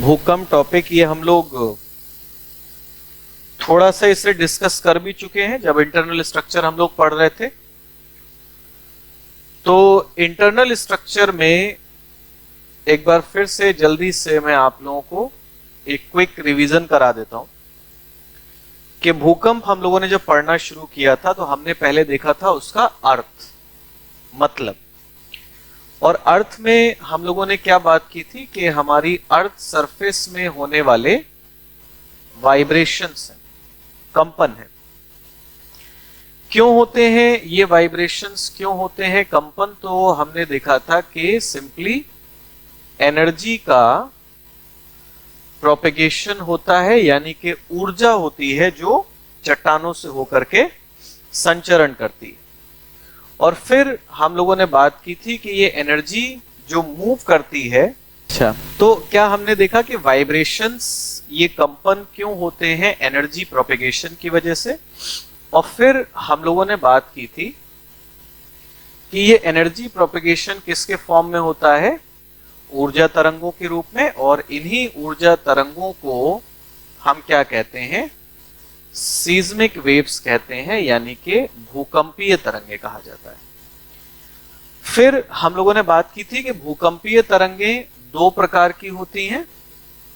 भूकंप टॉपिक ये हम लोग थोड़ा सा इसे डिस्कस कर भी चुके हैं जब इंटरनल स्ट्रक्चर हम लोग पढ़ रहे थे। तो इंटरनल स्ट्रक्चर में एक बार फिर से जल्दी से मैं आप लोगों को एक क्विक रिवीजन करा देता हूं कि भूकंप हम लोगों ने जब पढ़ना शुरू किया था तो हमने पहले देखा था उसका अर्थ, मतलब, और अर्थ में हम लोगों ने क्या बात की थी कि हमारी अर्थ सरफेस में होने वाले वाइब्रेशंस हैं, कंपन है। क्यों होते हैं ये वाइब्रेशंस, क्यों होते हैं कंपन? तो हमने देखा था कि सिंपली एनर्जी का प्रोपेगेशन होता है, यानी कि ऊर्जा होती है जो चट्टानों से होकर के संचरण करती है। और फिर हम लोगों ने बात की थी कि ये एनर्जी जो मूव करती है, अच्छा, तो क्या हमने देखा कि वाइब्रेशंस, ये कंपन क्यों होते हैं? एनर्जी प्रोपेगेशन की वजह से। और फिर हम लोगों ने बात की थी कि ये एनर्जी प्रोपेगेशन किसके फॉर्म में होता है? ऊर्जा तरंगों के रूप में। और इन्हीं ऊर्जा तरंगों को हम क्या कहते हैं? सीज्मिक वेव्स कहते हैं, यानी कि भूकंपीय तरंगे कहा जाता है। फिर हम लोगों ने बात की थी कि भूकंपीय तरंगे दो प्रकार की होती हैं।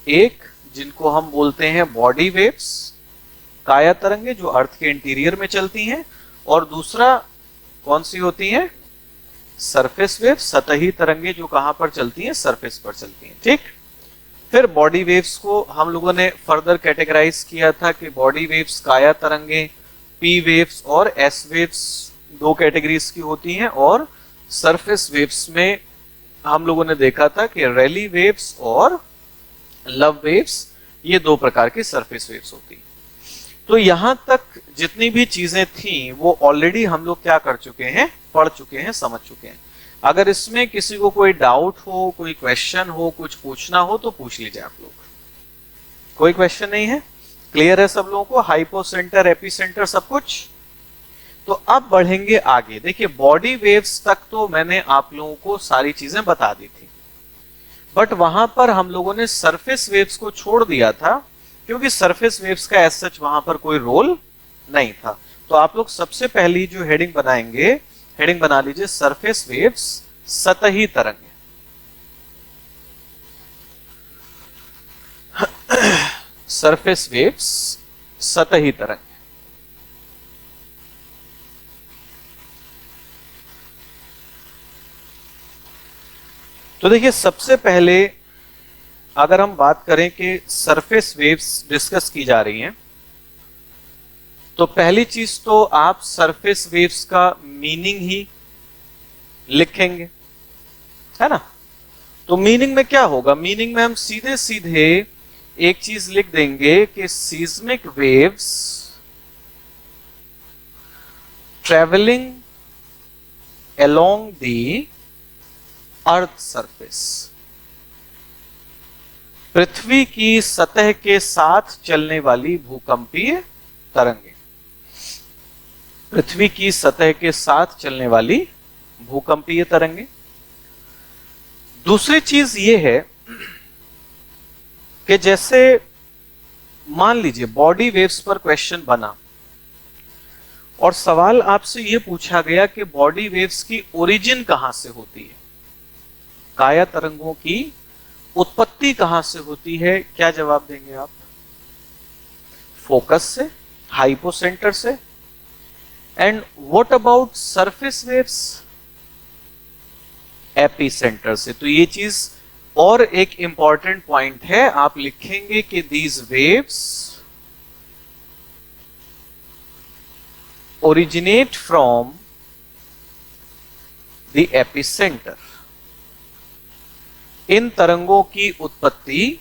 एक जिनको हम बोलते हैं बॉडी वेव्स, काया तरंगे, जो अर्थ के इंटीरियर में चलती हैं। और दूसरा कौन सी होती है? सरफेस वेव्स, सतही तरंगे, जो कहां पर चलती हैं? सरफेस पर चलती हैं। ठीक। फिर बॉडी वेव्स को हम लोगों ने फर्दर कैटेगराइज किया था कि बॉडी वेव्स, काया तरंगे, पी वेव्स और एस वेव्स दो कैटेगरीज की होती हैं। और सरफेस वेव्स में हम लोगों ने देखा था कि रैली वेव्स और लव वेव्स, ये दो प्रकार की सरफेस वेव्स होती हैं। तो यहां तक जितनी भी चीजें थी वो ऑलरेडी हम लोग क्या कर चुके हैं? पढ़ चुके हैं, समझ चुके हैं। अगर इसमें किसी को कोई डाउट हो, कोई क्वेश्चन हो, कुछ पूछना हो तो पूछ लीजिए आप लोग। कोई क्वेश्चन नहीं है? क्लियर है सब लोगों को? हाइपोसेंटर, एपिसेंटर, सब कुछ? तो अब बढ़ेंगे आगे। देखिए, बॉडी वेव्स तक तो मैंने आप लोगों को सारी चीजें बता दी थी, बट वहां पर हम लोगों ने सरफेस वेव्स को छोड़ दिया था, क्योंकि सरफेस वेव्स का एज सच वहां पर कोई रोल नहीं था। तो आप लोग सबसे पहली जो हेडिंग बनाएंगे, हेडिंग बना लीजिए सरफेस वेव्स, सतही तरंगे। सरफेस वेव्स, सतही तरंगे। तो देखिए, सबसे पहले अगर हम बात करें कि सरफेस वेव्स डिस्कस की जा रही हैं, तो पहली चीज तो आप सरफेस वेव्स का मीनिंग ही लिखेंगे, है ना? तो मीनिंग में क्या होगा? मीनिंग में हम सीधे सीधे एक चीज लिख देंगे कि seismic waves travelling along the earth surface, पृथ्वी की सतह के साथ चलने वाली भूकंपीय तरंगे। पृथ्वी की सतह के साथ चलने वाली भूकंपीय तरंगे। दूसरी चीज यह है कि जैसे मान लीजिए बॉडी वेव्स पर क्वेश्चन बना और सवाल आपसे यह पूछा गया कि बॉडी वेव्स की ओरिजिन कहां से होती है, काया तरंगों की उत्पत्ति कहां से होती है? क्या जवाब देंगे आप? फोकस से, हाइपोसेंटर से। And what about surface waves? Epicentre से। तो ये चीज और एक इंपॉर्टेंट पॉइंट है, आप लिखेंगे कि these waves originate from the epicentre. इन तरंगों की उत्पत्ति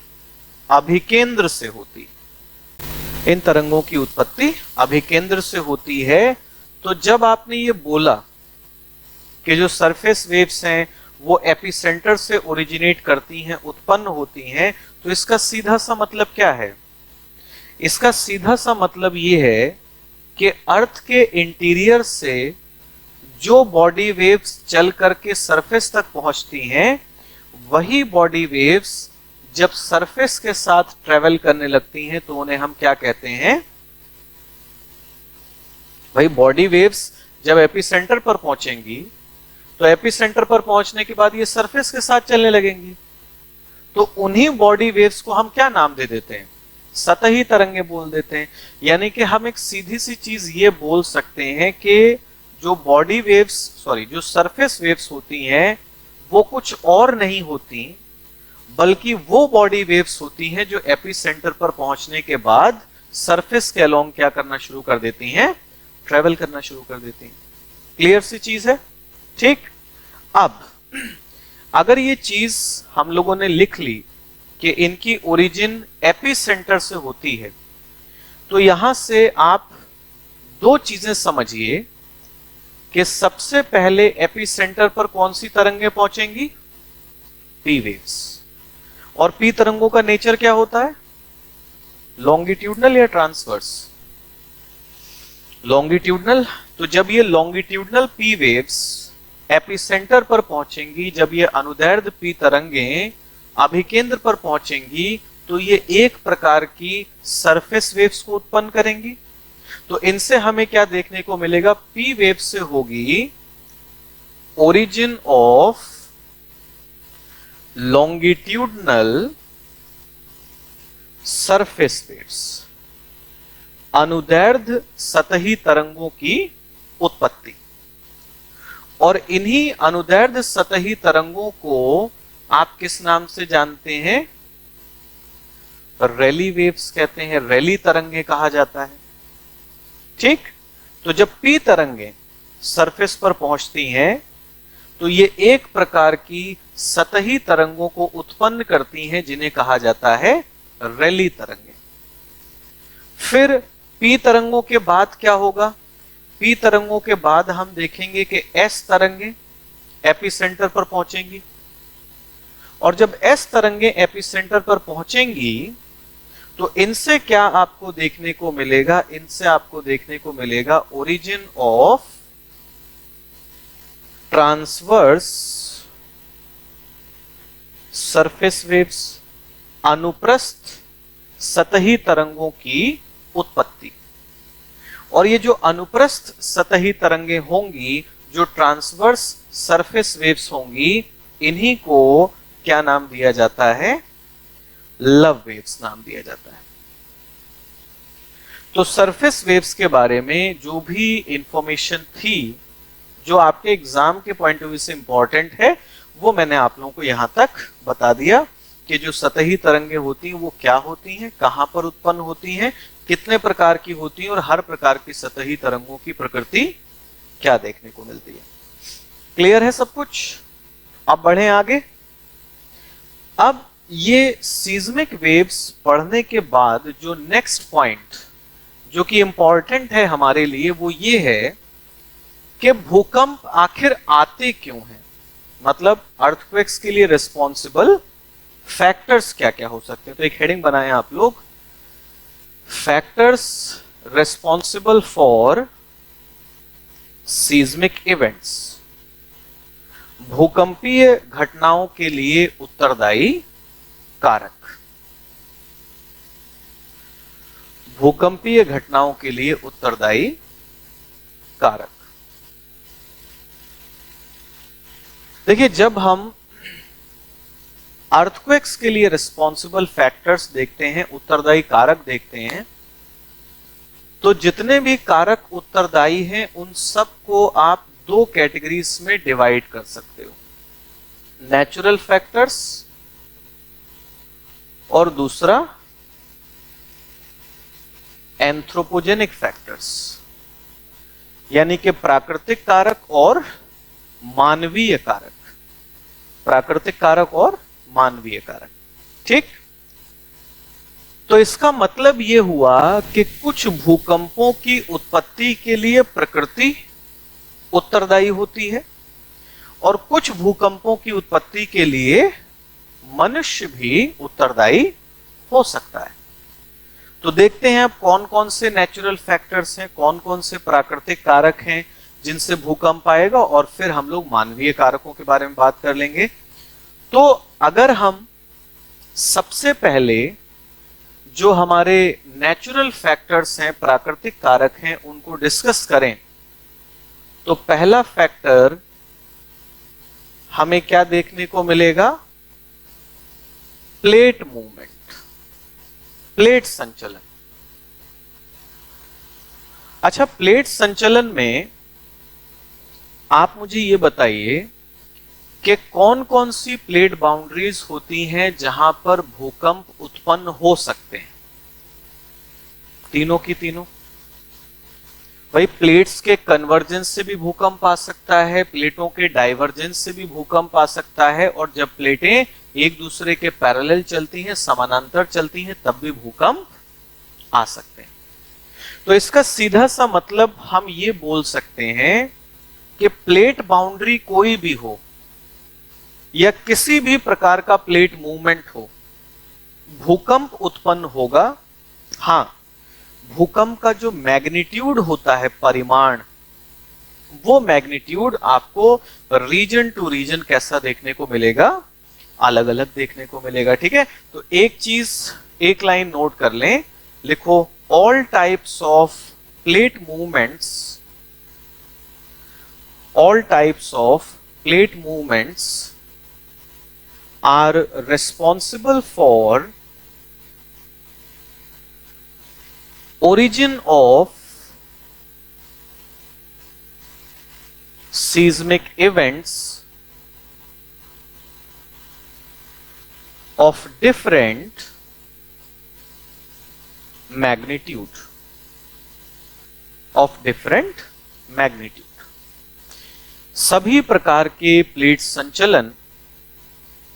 अभिकेंद्र से होती, इन तरंगों की उत्पत्ति अभिकेंद्र से होती है। तो जब आपने ये बोला कि जो सरफेस वेव्स हैं वो एपिसेंटर से ओरिजिनेट करती हैं, उत्पन्न होती हैं, तो इसका सीधा सा मतलब क्या है? इसका सीधा सा मतलब ये है कि अर्थ के इंटीरियर से जो बॉडी वेव्स चल करके सरफेस तक पहुंचती हैं, वही बॉडी वेव्स जब सरफेस के साथ ट्रेवल करने लगती हैं तो उन्हें हम क्या कहते हैं भाई? बॉडी वेव्स जब एपिसेंटर पर पहुंचेंगी तो एपिसेंटर पर पहुंचने के बाद ये सरफेस के साथ चलने लगेंगी, तो उन्हीं बॉडी वेव्स को हम क्या नाम दे देते हैं? सतही तरंगे बोल देते हैं। यानी कि हम एक सीधी सी चीज ये बोल सकते हैं कि जो बॉडी वेव्स जो सरफेस वेव्स होती हैं वो कुछ और नहीं होती बल्कि वो बॉडी वेव्स होती हैं जो एपिसेंटर पर पहुंचने के बाद सरफेस के अलोंग क्या करना शुरू कर देती हैं? ट्रेवल करना शुरू कर देती हैं। क्लियर सी चीज है? ठीक। अब अगर ये चीज हम लोगों ने लिख ली कि इनकी ओरिजिन एपिसेंटर से होती है, तो यहां से आप दो चीजें समझिए कि सबसे पहले एपिसेंटर पर कौन सी तरंगें पहुंचेंगी? P waves. और पी तरंगों का नेचर क्या होता है? लॉन्गिट्यूडनल या ट्रांसवर्स? लॉन्गिट्यूडनल। तो जब ये लॉन्गिट्यूडनल पी वेव्स एपिसेंटर पर पहुंचेंगी, जब ये अनुदैर्ध्य पी तरंगें अभिकेंद्र पर पहुंचेंगी, तो ये एक प्रकार की सरफेस वेव्स को उत्पन्न करेंगी। तो इनसे हमें क्या देखने को मिलेगा? पी वेव से होगी origin of longitudinal surface waves, अनुदैर्ध्य सतही तरंगों की उत्पत्ति। और इन्हीं अनुदैर्ध्य सतही तरंगों को आप किस नाम से जानते हैं? रैली वेव्स कहते हैं, रैली तरंगे कहा जाता है। ठीक। तो जब पी तरंगे सरफेस पर पहुंचती हैं तो ये एक प्रकार की सतही तरंगों को उत्पन्न करती हैं जिन्हें कहा जाता है रैली तरंगे। फिर पी तरंगों के बाद क्या होगा? पी तरंगों के बाद हम देखेंगे कि एस तरंगे एपिसेंटर पर पहुंचेंगी, और जब एस तरंगे एपिसेंटर पर पहुंचेंगी तो इनसे क्या आपको देखने को मिलेगा? इनसे आपको देखने को मिलेगा origin of transverse surface waves, अनुप्रस्थ सतही तरंगों की उत्पत्ति। और ये जो अनुप्रस्थ सतही तरंगे होंगी, जो ट्रांसवर्स सरफेस वेव्स होंगी, इन्हीं को क्या नाम दिया जाता है? लव वेव्स नाम दिया जाता है। तो सरफेस वेव्स के बारे में जो भी इंफॉर्मेशन थी, जो आपके एग्जाम के पॉइंट ऑफ व्यू से इंपॉर्टेंट है, वो मैंने आप लोगों को यहां तक बता दिया कि जो सतही तरंगे होती हैं वो क्या होती हैं, कहां पर उत्पन्न होती हैं, कितने प्रकार की होती हैं, और हर प्रकार की सतही तरंगों की प्रकृति क्या देखने को मिलती है। क्लियर है सब कुछ? अब बढ़ें आगे। अब ये सीज्मिक वेव्स पढ़ने के बाद जो नेक्स्ट पॉइंट जो कि इंपॉर्टेंट है हमारे लिए, वो ये है कि भूकंप आखिर आते क्यों हैं? मतलब अर्थक्वेक्स के लिए रिस्पॉन्सिबल फैक्टर्स क्या क्या हो सकते हैं। तो एक हेडिंग बनाएं आप लोग, factors responsible for seismic events, भूकंपीय घटनाओं के लिए उत्तरदायी कारक। भूकंपीय घटनाओं के लिए उत्तरदायी कारक। देखिए, जब हम अर्थक्वेक्स के लिए रिस्पॉन्सिबल फैक्टर्स देखते हैं, उत्तरदायी कारक देखते हैं, तो जितने भी कारक उत्तरदायी हैं उन सब को आप दो कैटेगरीज में डिवाइड कर सकते हो, नेचुरल फैक्टर्स और दूसरा एंथ्रोपोजेनिक फैक्टर्स, यानी कि प्राकृतिक कारक और मानवीय कारक। प्राकृतिक कारक और मानवीय कारक। ठीक। तो इसका मतलब यह हुआ कि कुछ भूकंपों की उत्पत्ति के लिए प्रकृति उत्तरदायी होती है और कुछ भूकंपों की उत्पत्ति के लिए मनुष्य भी उत्तरदायी हो सकता है। तो देखते हैं अब कौन कौन से नेचुरल फैक्टर्स हैं, कौन कौन से प्राकृतिक कारक हैं जिनसे भूकंप आएगा, और फिर हम लोग मानवीय कारकों के बारे में बात कर लेंगे। तो अगर हम सबसे पहले जो हमारे नेचुरल फैक्टर्स हैं, प्राकृतिक कारक हैं, उनको डिस्कस करें तो पहला फैक्टर हमें क्या देखने को मिलेगा? प्लेट मूवमेंट, प्लेट संचलन। अच्छा, प्लेट संचलन में आप मुझे ये बताइए कि कौन कौन सी प्लेट बाउंड्रीज होती हैं जहां पर भूकंप उत्पन्न हो सकते हैं? तीनों की तीनों। भाई, प्लेट्स के कन्वर्जेंस से भी भूकंप आ सकता है, प्लेटों के डाइवर्जेंस से भी भूकंप आ सकता है, और जब प्लेटें एक दूसरे के पैरेलल चलती हैं, समानांतर चलती हैं, तब भी भूकंप आ सकते हैं। तो इसका सीधा सा मतलब हम ये बोल सकते हैं कि प्लेट बाउंड्री कोई भी हो या किसी भी प्रकार का प्लेट मूवमेंट हो, भूकंप उत्पन्न होगा। हां, भूकंप का जो मैग्नीट्यूड होता है, परिमाण, वो मैग्नीट्यूड आपको रीजन टू रीजन कैसा देखने को मिलेगा? अलग अलग देखने को मिलेगा। ठीक है, तो एक चीज, एक लाइन नोट कर लें, लिखो, all types of plate movements, all types of plate movements are responsible for origin of seismic events of different magnitude, of different magnitude। सभी प्रकार के प्लेट संचलन,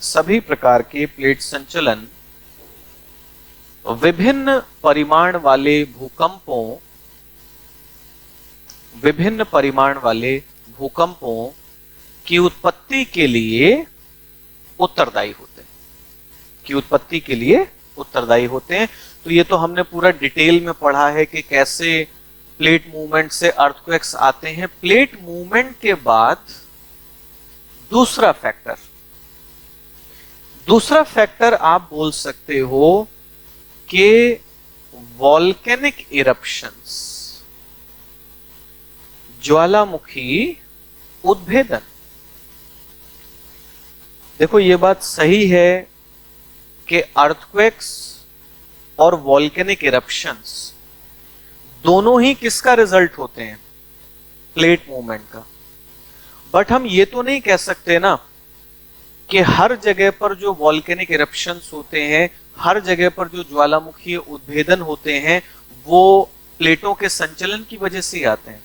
सभी प्रकार के प्लेट संचलन विभिन्न परिमाण वाले भूकंपों, विभिन्न परिमाण वाले भूकंपों की उत्पत्ति के लिए उत्तरदायी होते हैं, की उत्पत्ति के लिए उत्तरदायी होते हैं। तो ये तो हमने पूरा डिटेल में पढ़ा है कि कैसे प्लेट मूवमेंट से अर्थक्वेक्स आते हैं। प्लेट मूवमेंट के बाद दूसरा फैक्टर, दूसरा फैक्टर आप बोल सकते हो कि वॉल्केनिक इरप्शंस, ज्वालामुखी उद्भेदन। देखो, ये बात सही है कि अर्थक्वेक्स और वॉल्केनिक इरप्शंस दोनों ही किसका रिजल्ट होते हैं? प्लेट मूवमेंट का। बट हम ये तो नहीं कह सकते ना कि हर जगह पर जो वॉल्केनिक इरप्शंस होते हैं, हर जगह पर जो ज्वालामुखी उद्भेदन होते हैं, वो प्लेटों के संचलन की वजह से ही आते हैं।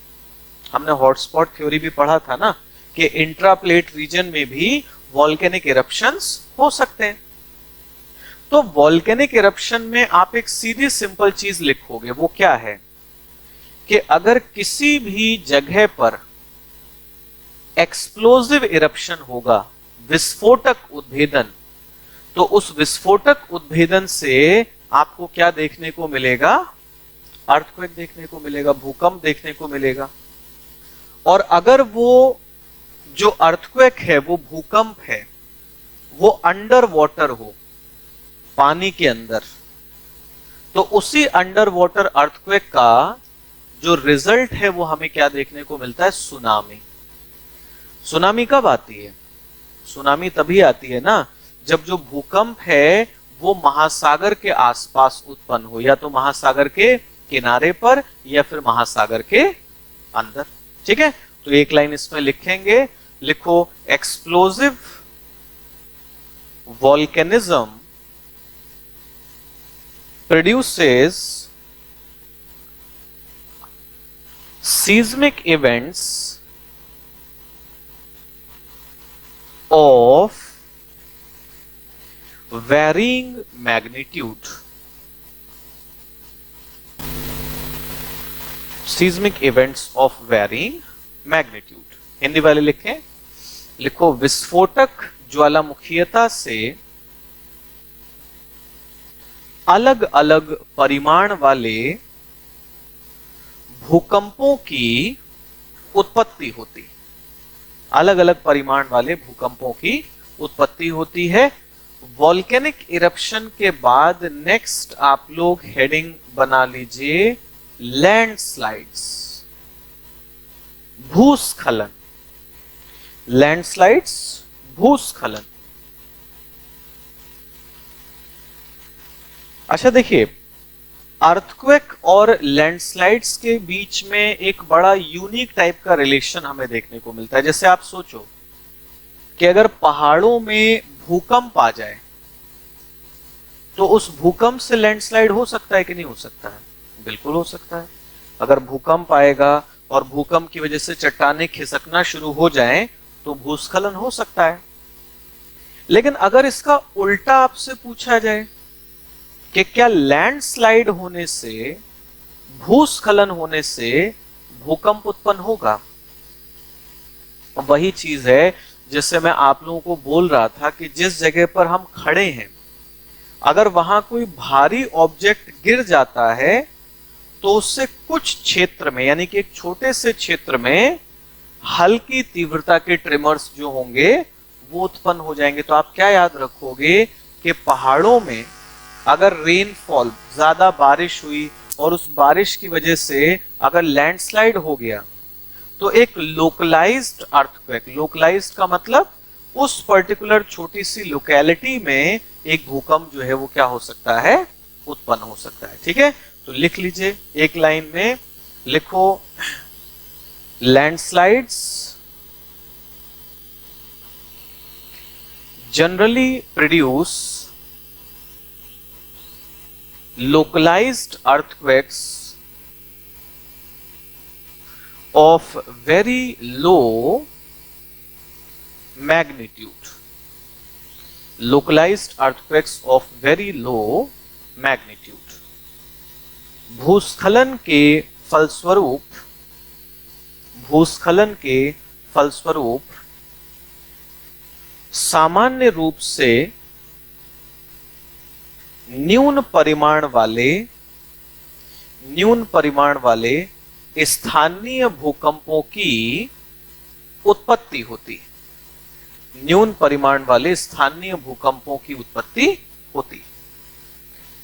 हमने हॉटस्पॉट थ्योरी भी पढ़ा था ना कि इंट्रा प्लेट रीजन में भी वॉल्केनिक इरप्शंस हो सकते हैं। तो वॉल्केनिक इरप्शन में आप एक सीधी सिंपल चीज लिखोगे, वो क्या है कि अगर किसी भी जगह पर एक्सप्लोसिव इरप्शन होगा, विस्फोटक उद्भेदन, तो उस विस्फोटक उद्भेदन से आपको क्या देखने को मिलेगा? अर्थक्वेक देखने को मिलेगा, भूकंप देखने को मिलेगा। और अगर वो जो अर्थक्वेक है, वो भूकंप है, वो अंडर वाटर हो, पानी के अंदर, तो उसी अंडर वाटर अर्थक्वेक का जो रिजल्ट है वो हमें क्या देखने को मिलता है? सुनामी। सुनामी कब आती है? सुनामी तभी आती है ना जब जो भूकंप है वो महासागर के आसपास उत्पन्न हो, या तो महासागर के किनारे पर या फिर महासागर के अंदर। ठीक है, तो एक लाइन इसमें लिखेंगे, लिखो, explosive volcanism produces seismic events of varying magnitude, seismic events of varying magnitude। Hindi वाले लिखें, लिखो, विस्फोटक ज्वालामुखीयता से अलग अलग परिमाण वाले भूकंपों की उत्पत्ति होती, अलग अलग परिमाण वाले भूकंपों की उत्पत्ति होती है। वॉल्केनिक इरप्शन के बाद नेक्स्ट आप लोग हेडिंग बना लीजिए लैंडस्लाइड्स, भूस्खलन। लैंडस्लाइड्स, भूस्खलन। अच्छा देखिए, अर्थक्वेक और लैंडस्लाइड्स के बीच में एक बड़ा यूनिक टाइप का रिलेशन हमें देखने को मिलता है। जैसे आप सोचो कि अगर पहाड़ों में भूकंप आ जाए तो उस भूकंप से लैंडस्लाइड हो सकता है कि नहीं हो सकता है? बिल्कुल हो सकता है। अगर भूकंप आएगा और भूकंप की वजह से चट्टानें खिसकना शुरू हो जाएं तो भूस्खलन हो सकता है। लेकिन अगर इसका उल्टा आपसे पूछा जाए कि क्या लैंडस्लाइड होने से, भूस्खलन होने से भूकंप उत्पन्न होगा? वही चीज है जिससे मैं आप लोगों को बोल रहा था कि जिस जगह पर हम खड़े हैं, अगर वहां कोई भारी ऑब्जेक्ट गिर जाता है तो उससे कुछ क्षेत्र में, यानी कि एक छोटे से क्षेत्र में हल्की तीव्रता के ट्रिमर्स जो होंगे वो उत्पन्न हो जाएंगे। तो आप क्या याद रखोगे कि पहाड़ों में अगर रेनफॉल, ज्यादा बारिश हुई और उस बारिश की वजह से अगर लैंडस्लाइड हो गया तो एक लोकलाइज्ड अर्थक्वेक, लोकलाइज्ड का मतलब उस पर्टिकुलर छोटी सी लोकेलिटी में एक भूकंप जो है वो क्या हो सकता है? उत्पन्न हो सकता है। ठीक है, तो लिख लीजिए एक लाइन में, लिखो landslides generally produce localized earthquakes of very low magnitude. Localized earthquakes of very low magnitude. भूस्खलन के फलस्वरूप, भूस्खलन के फलस्वरूप सामान्य रूप से न्यून परिमाण वाले स्थानीय भूकंपों की उत्पत्ति होती है। न्यून परिमाण वाले स्थानीय भूकंपों की उत्पत्ति होती है।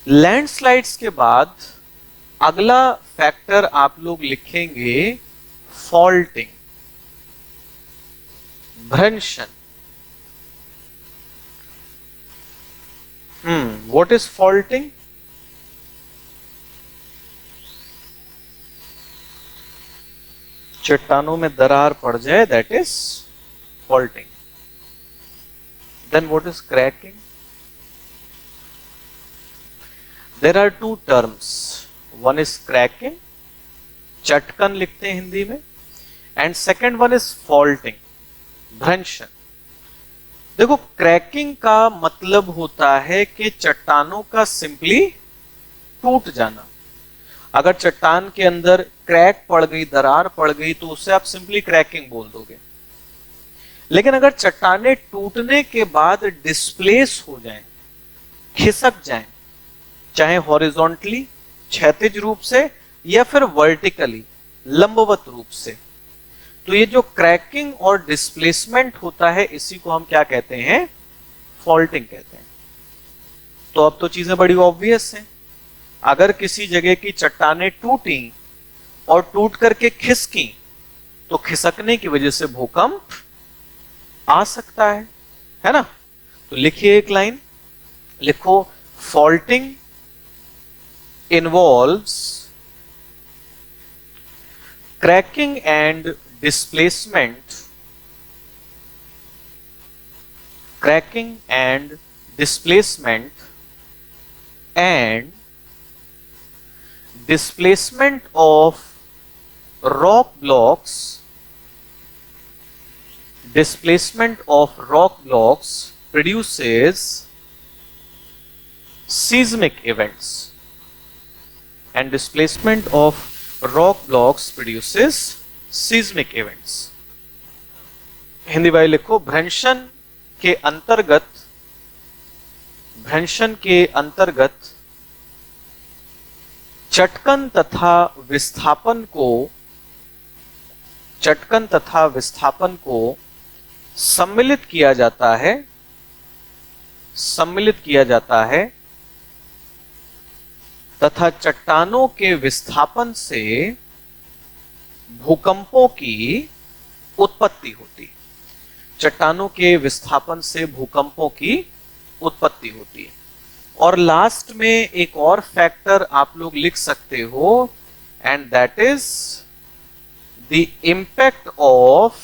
लैंडस्लाइड्स के बाद अगला फैक्टर आप लोग लिखेंगे फॉल्टिंग, भ्रंशन। What is faulting? चट्टानों में दरार पड़ जाए, that is faulting. Then what is cracking? There are two terms. One is cracking, चटकन लिखते हैं हिंदी में, and second one is faulting, भ्रंशन। देखो, क्रैकिंग का मतलब होता है कि चट्टानों का सिंपली टूट जाना। अगर चट्टान के अंदर क्रैक पड़ गई, दरार पड़ गई, तो उसे आप सिंपली क्रैकिंग बोल दोगे। लेकिन अगर चट्टानें टूटने के बाद डिस्प्लेस हो जाएं, खिसक जाएं, चाहे हॉरिजॉन्टली, क्षैतिज रूप से, या फिर वर्टिकली, लंबवत रूप से, तो ये जो क्रैकिंग और डिस्प्लेसमेंट होता है इसी को हम क्या कहते हैं? फॉल्टिंग कहते हैं। तो अब तो चीजें बड़ी ऑब्वियस हैं। अगर किसी जगह की चट्टानें टूटी और टूट करके खिसकी तो खिसकने की वजह से भूकंप आ सकता है ना? तो लिखिए एक लाइन, लिखो faulting involves cracking and displacement, cracking and displacement, and displacement of rock blocks, displacement of rock blocks produces seismic events, and displacement of rock blocks produces seismic events. Hindi वाले लिखो, भ्रंशन के अंतर्गत चटकन तथा विस्थापन को सम्मिलित किया जाता है सम्मिलित किया जाता है तथा चट्टानों के विस्थापन से भूकंपों की उत्पत्ति होती है। चट्टानों के विस्थापन से भूकंपों की उत्पत्ति होती है। और लास्ट में एक और फैक्टर आप लोग लिख सकते हो, and that is the impact of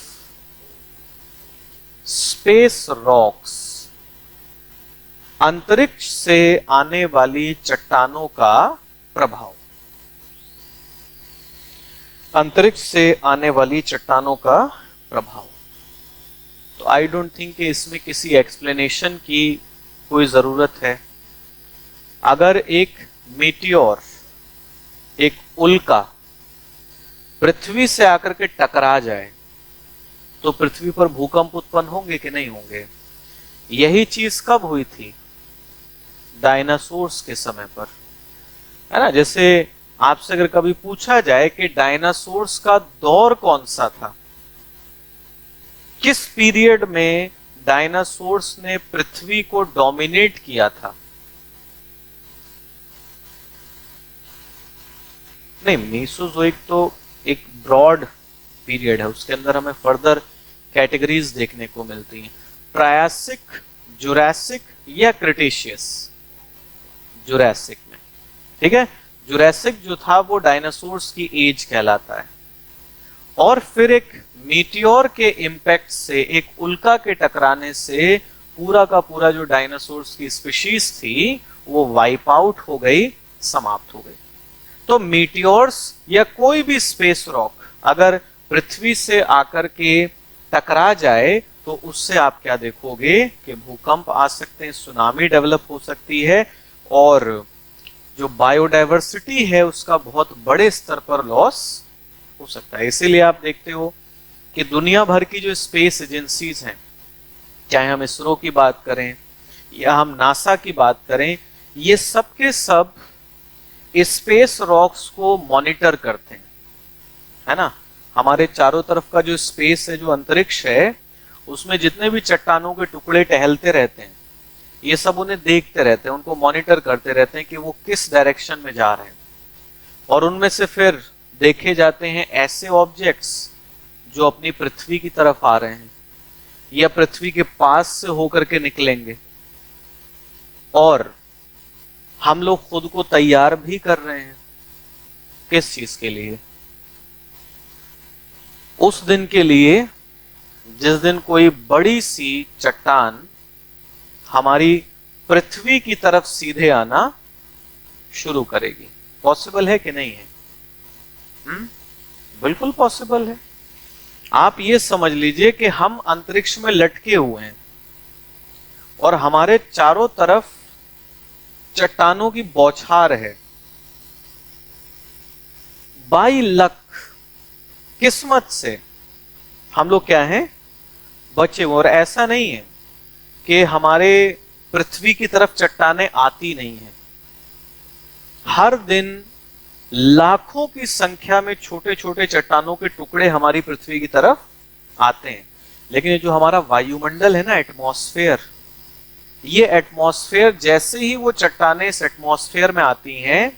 space rocks. अंतरिक्ष से आने वाली चट्टानों का प्रभाव, अंतरिक्ष से आने वाली चट्टानों का प्रभाव। तो आई डोंट थिंक कि इसमें किसी एक्सप्लेनेशन की कोई जरूरत है। अगर एक मीटियोर, एक उल्का पृथ्वी से आकर के टकरा जाए तो पृथ्वी पर भूकंप उत्पन्न होंगे कि नहीं होंगे? यही चीज कब हुई थी? डायनासोर्स के समय पर, है ना। जैसे आपसे अगर कभी पूछा जाए कि डायनासोर्स का दौर कौन सा था, किस पीरियड में डायनासोर्स ने पृथ्वी को डोमिनेट किया था? नहीं, मीसोजोइक तो एक ब्रॉड पीरियड है, उसके अंदर हमें फर्दर कैटेगरीज देखने को मिलती हैं। ट्रायसिक, जुरासिक या क्रिटेशियस? जुरासिक में, ठीक है। जुरासिक जो था वो डायनासोर्स की एज कहलाता है। और फिर एक मीटियोर के इम्पैक्ट से, एक उल्का के टकराने से पूरा का पूरा जो डायनासोर्स की स्पीशीज थी वो वाइप आउट हो गई, समाप्त हो गई। तो मीटियोर्स या कोई भी स्पेस रॉक अगर पृथ्वी से आकर के टकरा जाए तो उससे आप क्या देखोगे कि भूकंप आ सकते हैं, सुनामी डेवलप हो सकती है, और जो बायोडायवर्सिटी है उसका बहुत बड़े स्तर पर लॉस हो सकता है। इसीलिए आप देखते हो कि दुनिया भर की जो स्पेस एजेंसीज हैं, चाहे हम इसरो की बात करें या हम नासा की बात करें, ये सब के सब स्पेस रॉक्स को मॉनिटर करते हैं, है ना। हमारे चारों तरफ का जो स्पेस है, जो अंतरिक्ष है, उसमें जितने भी चट्टानों के टुकड़े टहलते रहते हैं, ये सब उन्हें देखते रहते हैं, उनको मॉनिटर करते रहते हैं कि वो किस डायरेक्शन में जा रहे हैं। और उनमें से फिर देखे जाते हैं ऐसे ऑब्जेक्ट्स जो अपनी पृथ्वी की तरफ आ रहे हैं या पृथ्वी के पास से होकर के निकलेंगे। और हम लोग खुद को तैयार भी कर रहे हैं किस चीज के लिए? उस दिन के लिए जिस दिन कोई बड़ी सी चट्टान हमारी पृथ्वी की तरफ सीधे आना शुरू करेगी। पॉसिबल है कि नहीं है? बिल्कुल पॉसिबल है। आप ये समझ लीजिए कि हम अंतरिक्ष में लटके हुए हैं और हमारे चारों तरफ चट्टानों की बौछार है। बाई लक, किस्मत से हम लोग क्या हैं? बचे हुए। और ऐसा नहीं है कि हमारे पृथ्वी की तरफ चट्टानें आती नहीं हैं। हर दिन लाखों की संख्या में छोटे छोटे चट्टानों के टुकड़े हमारी पृथ्वी की तरफ आते हैं। लेकिन ये जो हमारा वायुमंडल है ना, एटमॉस्फेयर, ये एटमॉस्फेयर, जैसे ही वो चट्टानें इस एटमॉस्फेयर में आती हैं,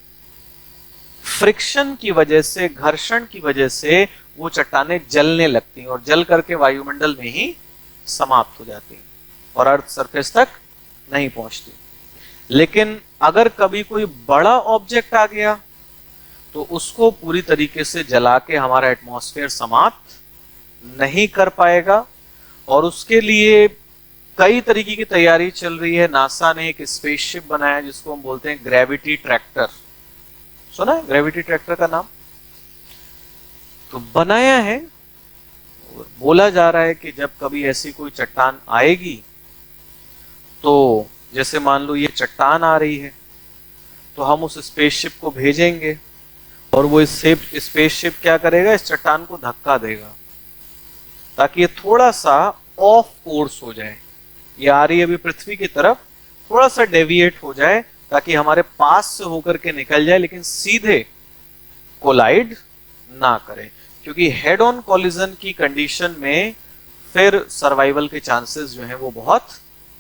फ्रिक्शन की वजह से, घर्षण की वजह से वो चट्टानें जलने लगती हैं और जल करके वायुमंडल में ही समाप्त हो जाती हैं और अर्थ सरफेस तक नहीं पहुंचती। लेकिन अगर कभी कोई बड़ा ऑब्जेक्ट आ गया तो उसको पूरी तरीके से जला के हमारा एटमॉस्फेयर समाप्त नहीं कर पाएगा। और उसके लिए कई तरीके की तैयारी चल रही है। नासा ने एक स्पेसशिप बनाया जिसको हम बोलते हैं ग्रेविटी ट्रैक्टर। सुना है ग्रेविटी ट्रैक्टर का नाम? तो बनाया है। बोला जा रहा है कि जब कभी ऐसी कोई चट्टान आएगी, तो जैसे मान लो ये चट्टान आ रही है, तो हम उस स्पेसशिप को भेजेंगे और वो स्पेसशिप क्या करेगा? इस चट्टान को धक्का देगा ताकि ये थोड़ा सा ऑफ कोर्स हो जाए। ये आ रही है अभी पृथ्वी की तरफ, थोड़ा सा डेविएट हो जाए ताकि हमारे पास से होकर के निकल जाए, लेकिन सीधे कोलाइड ना करे। क्योंकि हेड ऑन कॉलिजन की कंडीशन में फिर सर्वाइवल के चांसेस जो हैं वो बहुत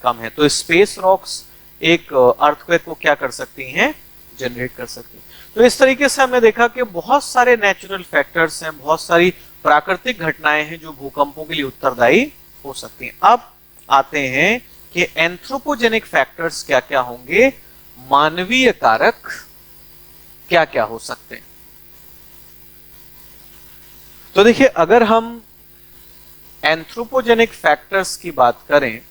कम है। तो स्पेस रॉक्स एक अर्थक्वेक को क्या कर सकती हैं, जनरेट कर सकती हैं। तो इस तरीके से हमने देखा कि बहुत सारे नेचुरल फैक्टर्स हैं, बहुत सारी प्राकृतिक घटनाएं हैं जो भूकंपों के लिए उत्तरदायी हो सकती हैं। अब आते हैं कि एंथ्रोपोजेनिक फैक्टर्स क्या क्या होंगे, मानवीय कारक क्या क्या हो सकते हैं। तो देखिए, अगर हम एंथ्रोपोजेनिक फैक्टर्स की बात करें,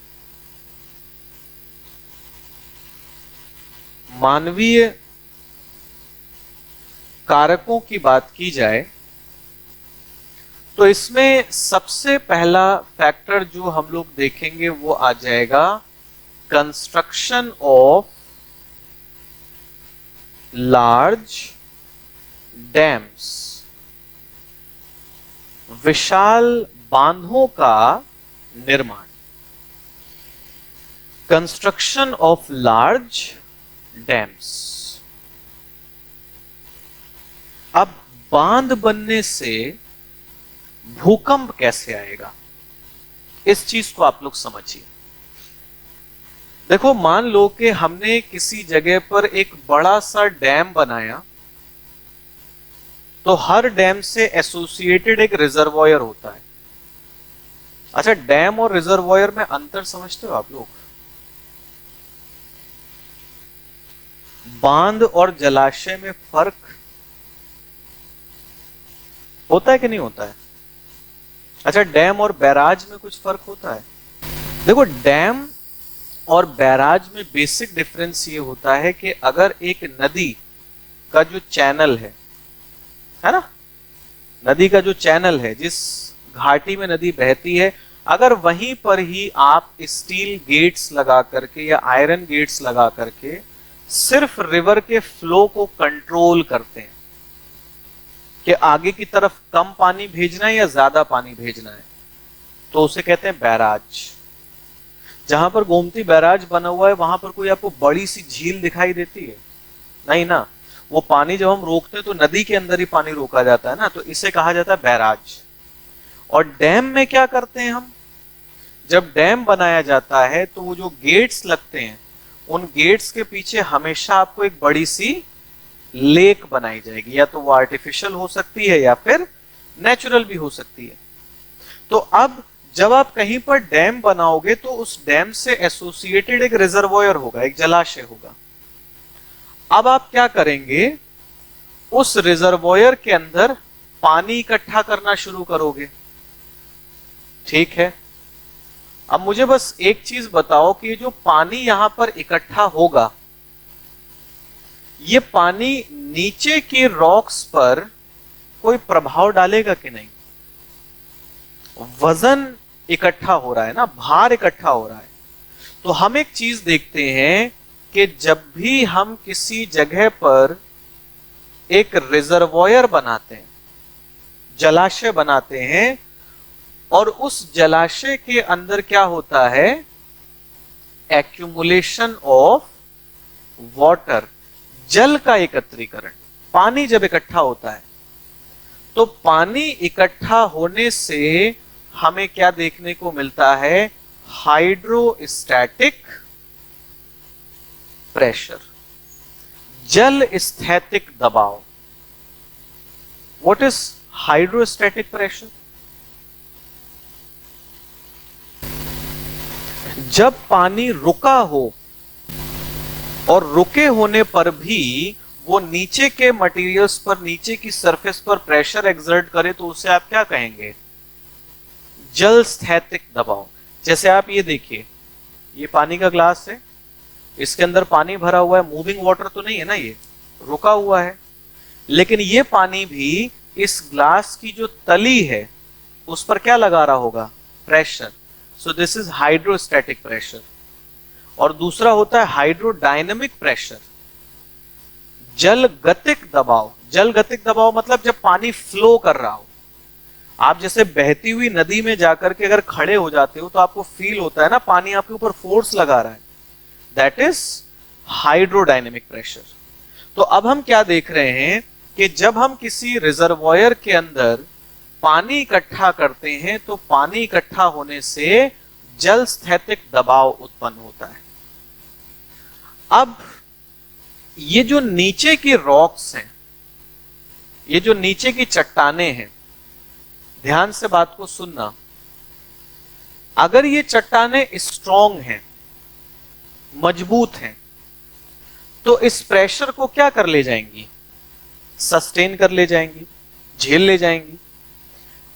मानवीय कारकों की बात की जाए, तो इसमें सबसे पहला फैक्टर जो हम लोग देखेंगे वो आ जाएगा कंस्ट्रक्शन ऑफ लार्ज डैम्स, विशाल बांधों का निर्माण। Construction of large dams. अब बांध बनने से भूकंप कैसे आएगा, इस चीज को आप लोग समझिए। देखो, मान लो कि हमने किसी जगह पर एक बड़ा सा डैम बनाया, तो हर डैम से एसोसिएटेड एक रिजर्वॉयर होता है। अच्छा, डैम और रिजर्वॉयर में अंतर समझते हो आप लोग? बांध और जलाशय में फर्क होता है कि नहीं होता है? अच्छा, डैम और बैराज में कुछ फर्क होता है? देखो, डैम और बैराज में बेसिक डिफरेंस ये होता है कि अगर एक नदी का जो चैनल है ना, नदी का जो चैनल है, जिस घाटी में नदी बहती है, अगर वहीं पर ही आप स्टील गेट्स लगा करके या आयरन गेट्स लगा करके सिर्फ रिवर के फ्लो को कंट्रोल करते हैं कि आगे की तरफ कम पानी भेजना है या ज्यादा पानी भेजना है, तो उसे कहते हैं बैराज। जहां पर गोमती बैराज बना हुआ है, वहां पर कोई आपको बड़ी सी झील दिखाई देती है? नहीं ना। वो पानी जब हम रोकते हैं तो नदी के अंदर ही पानी रोका जाता है ना, तो इसे कहा जाता है बैराज। और डैम में क्या करते हैं हम? जब डैम बनाया जाता है तो वो जो गेट्स लगते हैं, उन गेट्स के पीछे हमेशा आपको एक बड़ी सी लेक बनाई जाएगी, या तो वो आर्टिफिशियल हो सकती है या फिर नेचुरल भी हो सकती है। तो अब जब आप कहीं पर डैम बनाओगे तो उस डैम से एसोसिएटेड एक रिजर्वॉयर होगा, एक जलाशय होगा। अब आप क्या करेंगे, उस रिजर्वॉयर के अंदर पानी इकट्ठा करना शुरू करोगे, ठीक है। अब मुझे बस एक चीज बताओ कि जो पानी यहां पर इकट्ठा होगा, ये पानी नीचे के रॉक्स पर कोई प्रभाव डालेगा कि नहीं? वजन इकट्ठा हो रहा है ना, भार इकट्ठा हो रहा है। तो हम एक चीज देखते हैं कि जब भी हम किसी जगह पर एक रिजर्वॉयर बनाते हैं, जलाशय बनाते हैं, और उस जलाशय के अंदर क्या होता है, एक्यूमुलेशन ऑफ वाटर, जल का एकत्रीकरण। पानी जब इकट्ठा होता है तो पानी इकट्ठा होने से हमें क्या देखने को मिलता है, हाइड्रोस्टैटिक प्रेशर, जल स्थैतिक दबाव। What is hydrostatic pressure? जब पानी रुका हो और रुके होने पर भी वो नीचे के मटेरियल्स पर, नीचे की सरफेस पर प्रेशर एक्सर्ट करे, तो उसे आप क्या कहेंगे, जल स्थैतिक दबाव। जैसे आप ये देखिए, ये पानी का ग्लास है, इसके अंदर पानी भरा हुआ है, मूविंग वाटर तो नहीं है ना, ये रुका हुआ है, लेकिन ये पानी भी इस ग्लास की जो तली है उस पर क्या लगा रहा होगा, pressure. So this is hydrostatic pressure. और दूसरा होता है हाइड्रोडायनेमिक प्रेशर, जल गतिक दबाव। जल गतिक दबाव मतलब जब पानी फ्लो कर रहा हो, आप जैसे बहती हुई नदी में जाकर के अगर खड़े हो जाते हो तो आपको फील होता है ना, पानी आपके ऊपर फोर्स लगा रहा है, दैट इज हाइड्रोडायनेमिक प्रेशर। तो अब हम क्या देख रहे हैं कि जब हम किसी रिजर्वॉयर के अंदर पानी इकट्ठा करते हैं तो पानी इकट्ठा होने से जल स्थैतिक दबाव उत्पन्न होता है। अब ये जो नीचे की रॉक्स हैं, ये जो नीचे की चट्टानें हैं, ध्यान से बात को सुनना, अगर ये चट्टानें स्ट्रॉन्ग हैं, मजबूत हैं, तो इस प्रेशर को क्या कर ले जाएंगी? सस्टेन कर ले जाएंगी, झेल ले जाएंगी।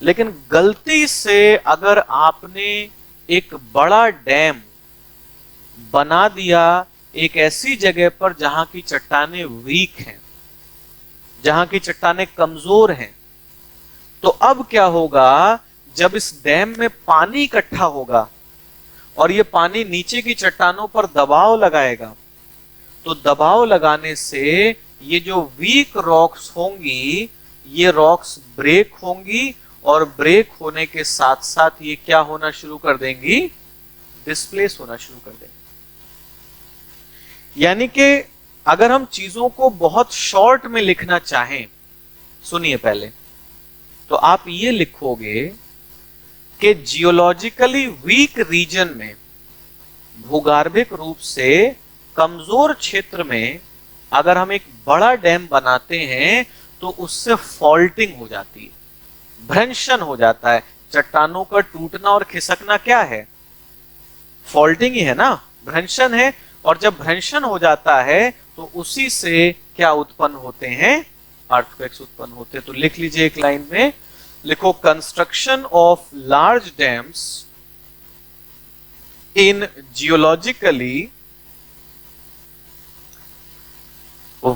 लेकिन गलती से अगर आपने एक बड़ा डैम बना दिया एक ऐसी जगह पर जहां की चट्टानें वीक हैं, जहां की चट्टानें कमजोर हैं, तो अब क्या होगा? जब इस डैम में पानी इकट्ठा होगा और ये पानी नीचे की चट्टानों पर दबाव लगाएगा, तो दबाव लगाने से ये जो वीक रॉक्स होंगी, ये रॉक्स ब्रेक होंगी, और ब्रेक होने के साथ साथ ये क्या होना शुरू कर देंगी? डिस्प्लेस होना शुरू कर देंगी। यानी कि अगर हम चीजों को बहुत शॉर्ट में लिखना चाहें, सुनिए पहले, तो आप ये लिखोगे कि जियोलॉजिकली वीक रीजन में, भूगर्भिक रूप से कमजोर क्षेत्र में अगर हम एक बड़ा डैम बनाते हैं तो उससे फॉल्टिंग हो जाती है, भ्रंशन हो जाता है। चट्टानों का टूटना और खिसकना क्या है? फॉल्टिंग ही है ना, भ्रंशन है। और जब भ्रंशन हो जाता है तो उसी से क्या उत्पन्न होते हैं? अर्थक्वेक्स उत्पन्न होते हैं। तो लिख लीजिए एक लाइन में, लिखो, construction of large dams in geologically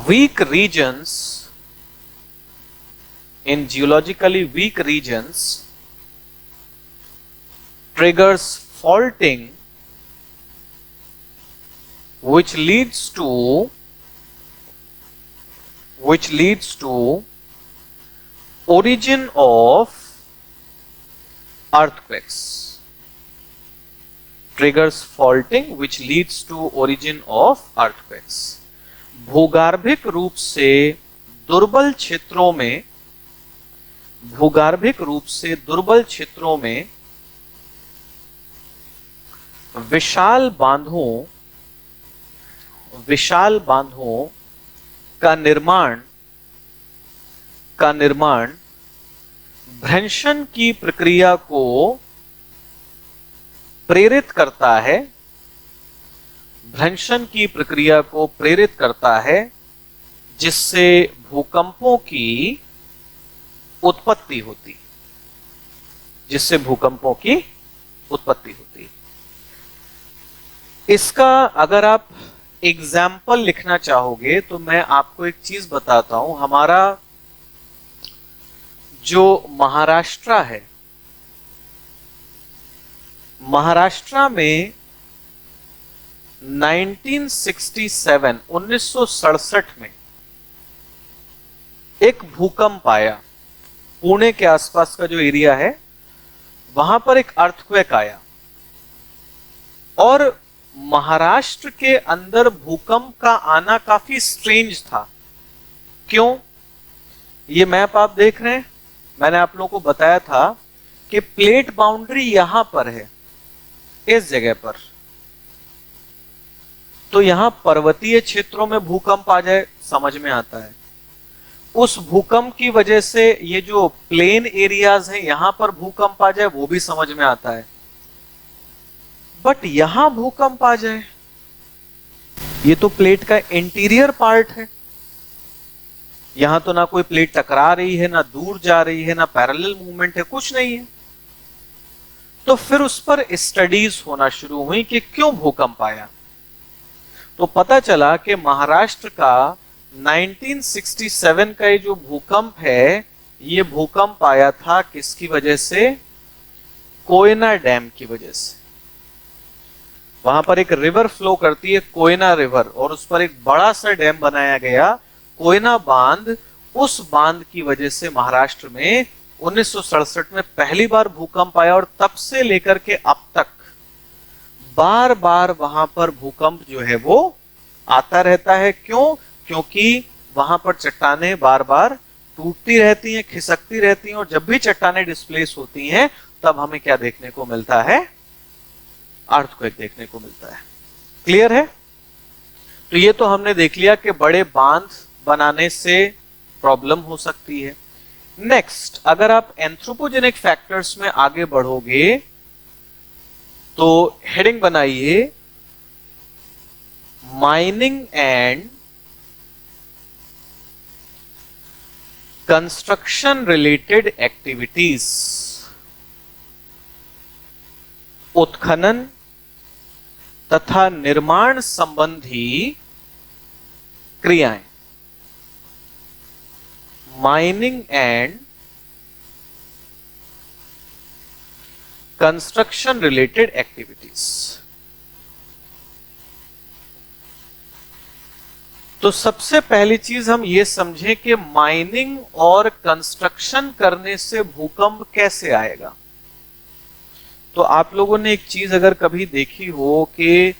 weak regions, in geologically weak regions triggers faulting, which leads to origin of earthquakes. Triggers faulting which leads to origin of earthquakes. भूगर्भिक रूप से दुर्बल क्षेत्रों में, भूगर्भिक रूप से दुर्बल क्षेत्रों में विशाल बांधों का निर्माण भ्रंशन की प्रक्रिया को प्रेरित करता है, भ्रंशन की प्रक्रिया को प्रेरित करता है, जिससे भूकंपों की उत्पत्ति होती, जिससे भूकंपों की उत्पत्ति होती। इसका अगर आप एग्जाम्पल लिखना चाहोगे तो मैं आपको एक चीज बताता हूं। हमारा जो महाराष्ट्र है, महाराष्ट्र में 1967 में एक भूकंप आया। पुणे के आसपास का जो एरिया है वहां पर एक अर्थक्वेक आया, और महाराष्ट्र के अंदर भूकंप का आना काफी स्ट्रेंज था। क्यों? ये मैप आप देख रहे हैं, मैंने आप लोगों को बताया था कि प्लेट बाउंड्री यहां पर है, इस जगह पर। तो यहां पर्वतीय क्षेत्रों में भूकंप आ जाए समझ में आता है, उस भूकंप की वजह से ये जो प्लेन एरियाज हैं यहां पर भूकंप आ जाए वो भी समझ में आता है। बट यहां भूकंप आ जाए, ये तो प्लेट का इंटीरियर पार्ट है, यहां तो ना कोई प्लेट टकरा रही है, ना दूर जा रही है, ना पैरेलल मूवमेंट है, कुछ नहीं है। तो फिर उस पर स्टडीज होना शुरू हुई कि क्यों भूकंप आया। तो पता चला कि महाराष्ट्र का 1967 का ये जो भूकंप है, ये भूकंप आया था किसकी वजह से? कोयना डैम की वजह से। वहां पर एक रिवर फ्लो करती है, कोयना रिवर, और उस पर एक बड़ा सा डैम बनाया गया, कोयना बांध। उस बांध की वजह से महाराष्ट्र में 1967 में पहली बार भूकंप आया, और तब से लेकर के अब तक बार बार वहां पर भूकंप जो है वो आता रहता है। क्यों? क्योंकि वहां पर चट्टानें बार बार टूटती रहती हैं, खिसकती रहती हैं, और जब भी चट्टानें डिस्प्लेस होती हैं तब हमें क्या देखने को मिलता है? अर्थक्वेक देखने को मिलता है। क्लियर है? तो ये तो हमने देख लिया कि बड़े बांध बनाने से प्रॉब्लम हो सकती है। नेक्स्ट, अगर आप एंथ्रोपोजेनिक फैक्टर्स में आगे बढ़ोगे तो हेडिंग बनाइए mining and construction related activities. उत्खनन तथा निर्माण संबंधी क्रियाएं। Mining and construction related activities. तो सबसे पहली चीज हम ये समझें कि माइनिंग और कंस्ट्रक्शन करने से भूकंप कैसे आएगा। तो आप लोगों ने एक चीज अगर कभी देखी हो कि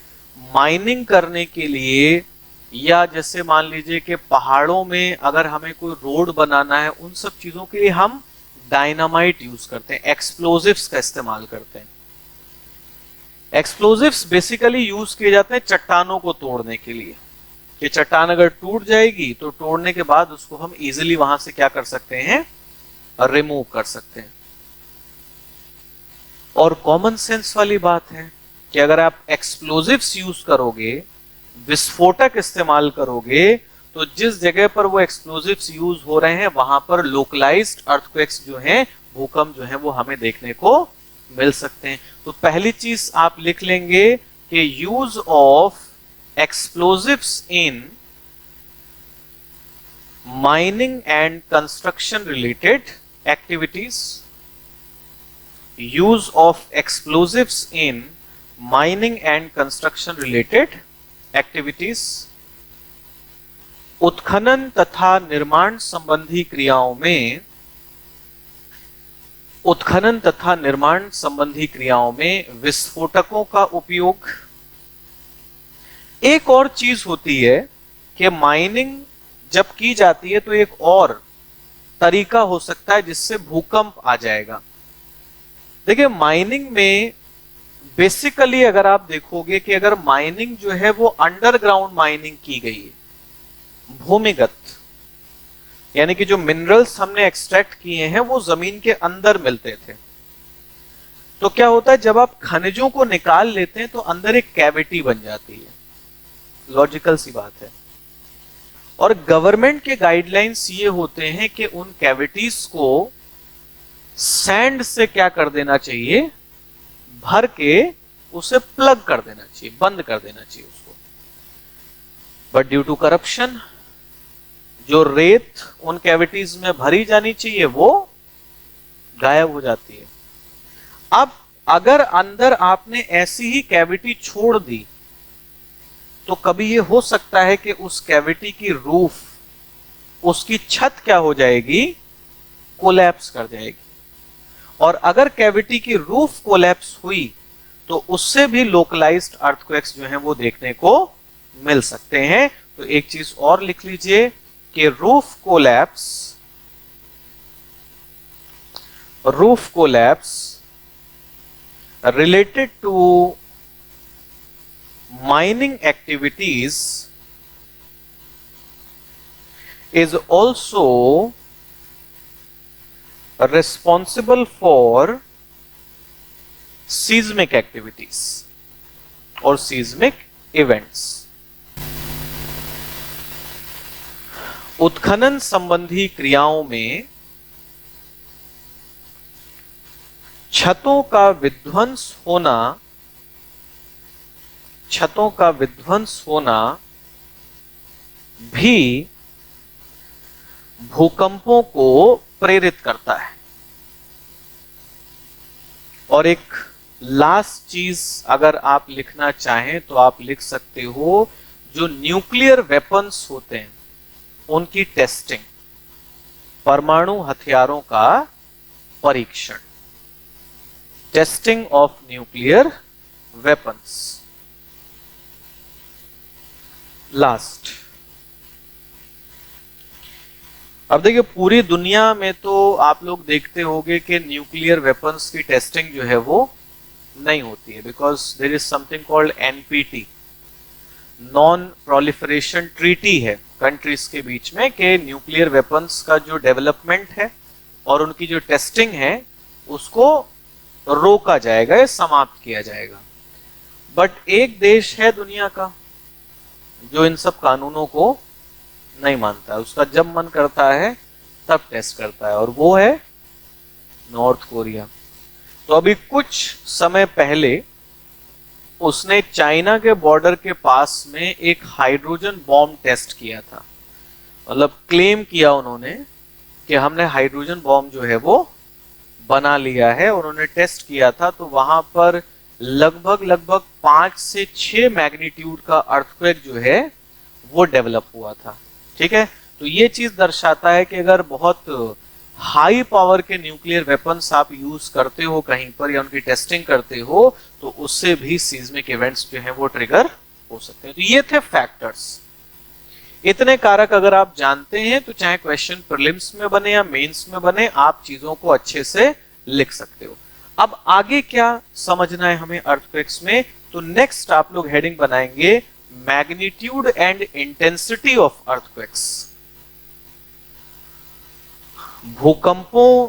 माइनिंग करने के लिए, या जैसे मान लीजिए कि पहाड़ों में अगर हमें कोई रोड बनाना है, उन सब चीजों के लिए हम डायनामाइट यूज करते हैं, एक्सप्लोजिव्स का इस्तेमाल करते हैं। एक्सप्लोजिव्स बेसिकली यूज किए जाते हैं चट्टानों को तोड़ने के लिए, कि चट्टान अगर टूट जाएगी तो तोड़ने के बाद उसको हम इजीली वहां से क्या कर सकते हैं, रिमूव कर सकते हैं। और कॉमन सेंस वाली बात है कि अगर आप एक्सप्लोजिव्स यूज करोगे, विस्फोटक इस्तेमाल करोगे, तो जिस जगह पर वो एक्सप्लोजिव्स यूज हो रहे हैं वहां पर लोकलाइज्ड अर्थक्वेक्स जो हैं, भूकंप जो हैं, वो हमें देखने को मिल सकते हैं। तो पहली चीज आप लिख लेंगे कि use of explosives in mining and construction related activities. Use of explosives in mining and construction related activities. उत्खनन तथा निर्माण संबंधी क्रियाओं में, उत्खनन तथा निर्माण संबंधी क्रियाओं में विस्फोटकों का उपयोग। एक और चीज होती है कि माइनिंग जब की जाती है तो एक और तरीका हो सकता है जिससे भूकंप आ जाएगा। देखिए, माइनिंग में बेसिकली अगर आप देखोगे कि अगर माइनिंग जो है वो अंडरग्राउंड माइनिंग की गई है, भूमिगत, यानी कि जो मिनरल्स हमने एक्सट्रैक्ट किए हैं वो जमीन के अंदर मिलते थे, तो क्या होता है जब आप खनिजों को निकाल लेते हैं तो अंदर एक कैविटी बन जाती है। लॉजिकल सी बात है। और गवर्नमेंट के गाइडलाइंस ये होते हैं कि उन कैविटीज को सैंड से क्या कर देना चाहिए, भर के उसे प्लग कर देना चाहिए, बंद कर देना चाहिए उसको। बट ड्यू टू करप्शन जो रेत उन कैविटीज में भरी जानी चाहिए वो गायब हो जाती है। अब अगर अंदर आपने ऐसी ही कैविटी छोड़ दी तो कभी ये हो सकता है कि उस कैविटी की रूफ, उसकी छत क्या हो जाएगी, कोलैप्स कर जाएगी। और अगर कैविटी की रूफ कोलैप्स हुई तो उससे भी लोकलाइज्ड अर्थक्वेक्स जो हैं वो देखने को मिल सकते हैं। तो एक चीज और लिख लीजिए कि roof collapse related to mining activities is also responsible for seismic activities or seismic events. उत्खनन संबंधी क्रियाओं में छतों का विध्वंस होना भी भूकंपों को प्रेरित करता है। और एक लास्ट चीज अगर आप लिखना चाहें तो आप लिख सकते हो, जो न्यूक्लियर वेपन्स होते हैं उनकी टेस्टिंग, परमाणु हथियारों का परीक्षण, testing of nuclear weapons. Last, अब देखिए पूरी दुनिया में तो आप लोग देखते होंगे कि न्यूक्लियर वेपन्स की टेस्टिंग जो है वो नहीं होती है, because there is something called NPT, non proliferation treaty है कंट्रीज के बीच में, कि न्यूक्लियर वेपन्स का जो डेवलपमेंट है और उनकी जो टेस्टिंग है उसको रोका जाएगा या समाप्त किया जाएगा। बट एक देश है दुनिया का जो इन सब कानूनों को नहीं मानता है, उसका जब मन करता है तब टेस्ट करता है, और वो है नॉर्थ कोरिया। तो अभी कुछ समय पहले उसने चाइना के बॉर्डर के पास में एक हाइड्रोजन बॉम्ब टेस्ट किया था। मतलब क्लेम किया उन्होंने कि हमने हाइड्रोजन बॉम्ब जो है वो बना लिया है। उन्होंने टेस्ट किया था, तो वहां पर लगभग 5 से 6 मैग्नीट्यूड का अर्थक्वेक जो है वो डेवलप हुआ था। ठीक है, तो ये चीज दर्शाता है कि अगर बहुत हाई पावर के न्यूक्लियर वेपन्स आप यूज करते हो कहीं पर या उनकी टेस्टिंग करते हो, तो उससे भी सीज्मिक इवेंट्स जो हैं वो ट्रिगर हो सकते हैं। तो ये थे फैक्टर्स। इतने कारक अगर आप जानते हैं तो चाहे क्वेश्चन प्रीलिम्स में बने या मेंस में बने, आप चीजों को अच्छे से लिख सकते हो। अब आगे क्या समझना है हमें अर्थक्वेक्स में, तो नेक्स्ट आप लोग हेडिंग बनाएंगे magnitude and intensity of earthquakes. भूकंपों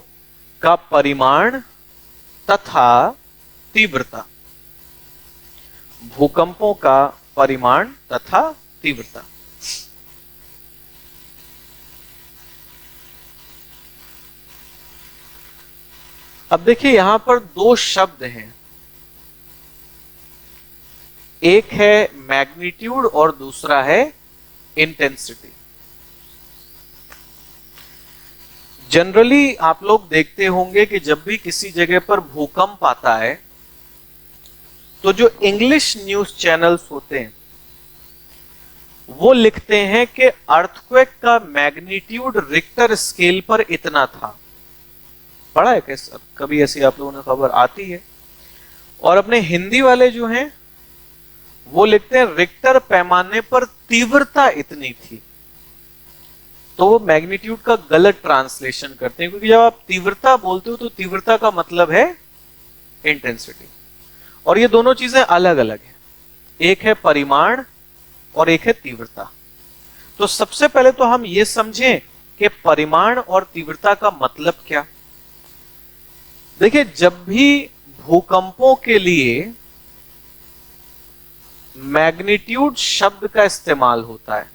का परिमाण तथा तीव्रता। भूकंपों का परिमाण तथा तीव्रता। अब देखिए यहां पर दो शब्द हैं, एक है मैग्नीट्यूड और दूसरा है इंटेंसिटी। जनरली आप लोग देखते होंगे कि जब भी किसी जगह पर भूकंप आता है तो जो इंग्लिश न्यूज चैनल्स होते हैं वो लिखते हैं कि अर्थक्वेक का मैग्नीट्यूड रिक्टर स्केल पर इतना था। पढ़ा है कैसे कभी ऐसी आप लोगों ने खबर आती है? और अपने हिंदी वाले जो हैं वो लिखते हैं रिक्टर पैमाने पर तीव्रता इतनी थी। तो वो मैग्नीट्यूड का गलत ट्रांसलेशन करते हैं, क्योंकि जब आप तीव्रता बोलते हो तो तीव्रता का मतलब है इंटेंसिटी, और ये दोनों चीजें अलग अलग हैं। एक है परिमाण और एक है तीव्रता। तो सबसे पहले तो हम ये समझें कि परिमाण और तीव्रता का मतलब क्या। देखिए, जब भी भूकंपों के लिए मैग्नीट्यूड शब्द का इस्तेमाल होता है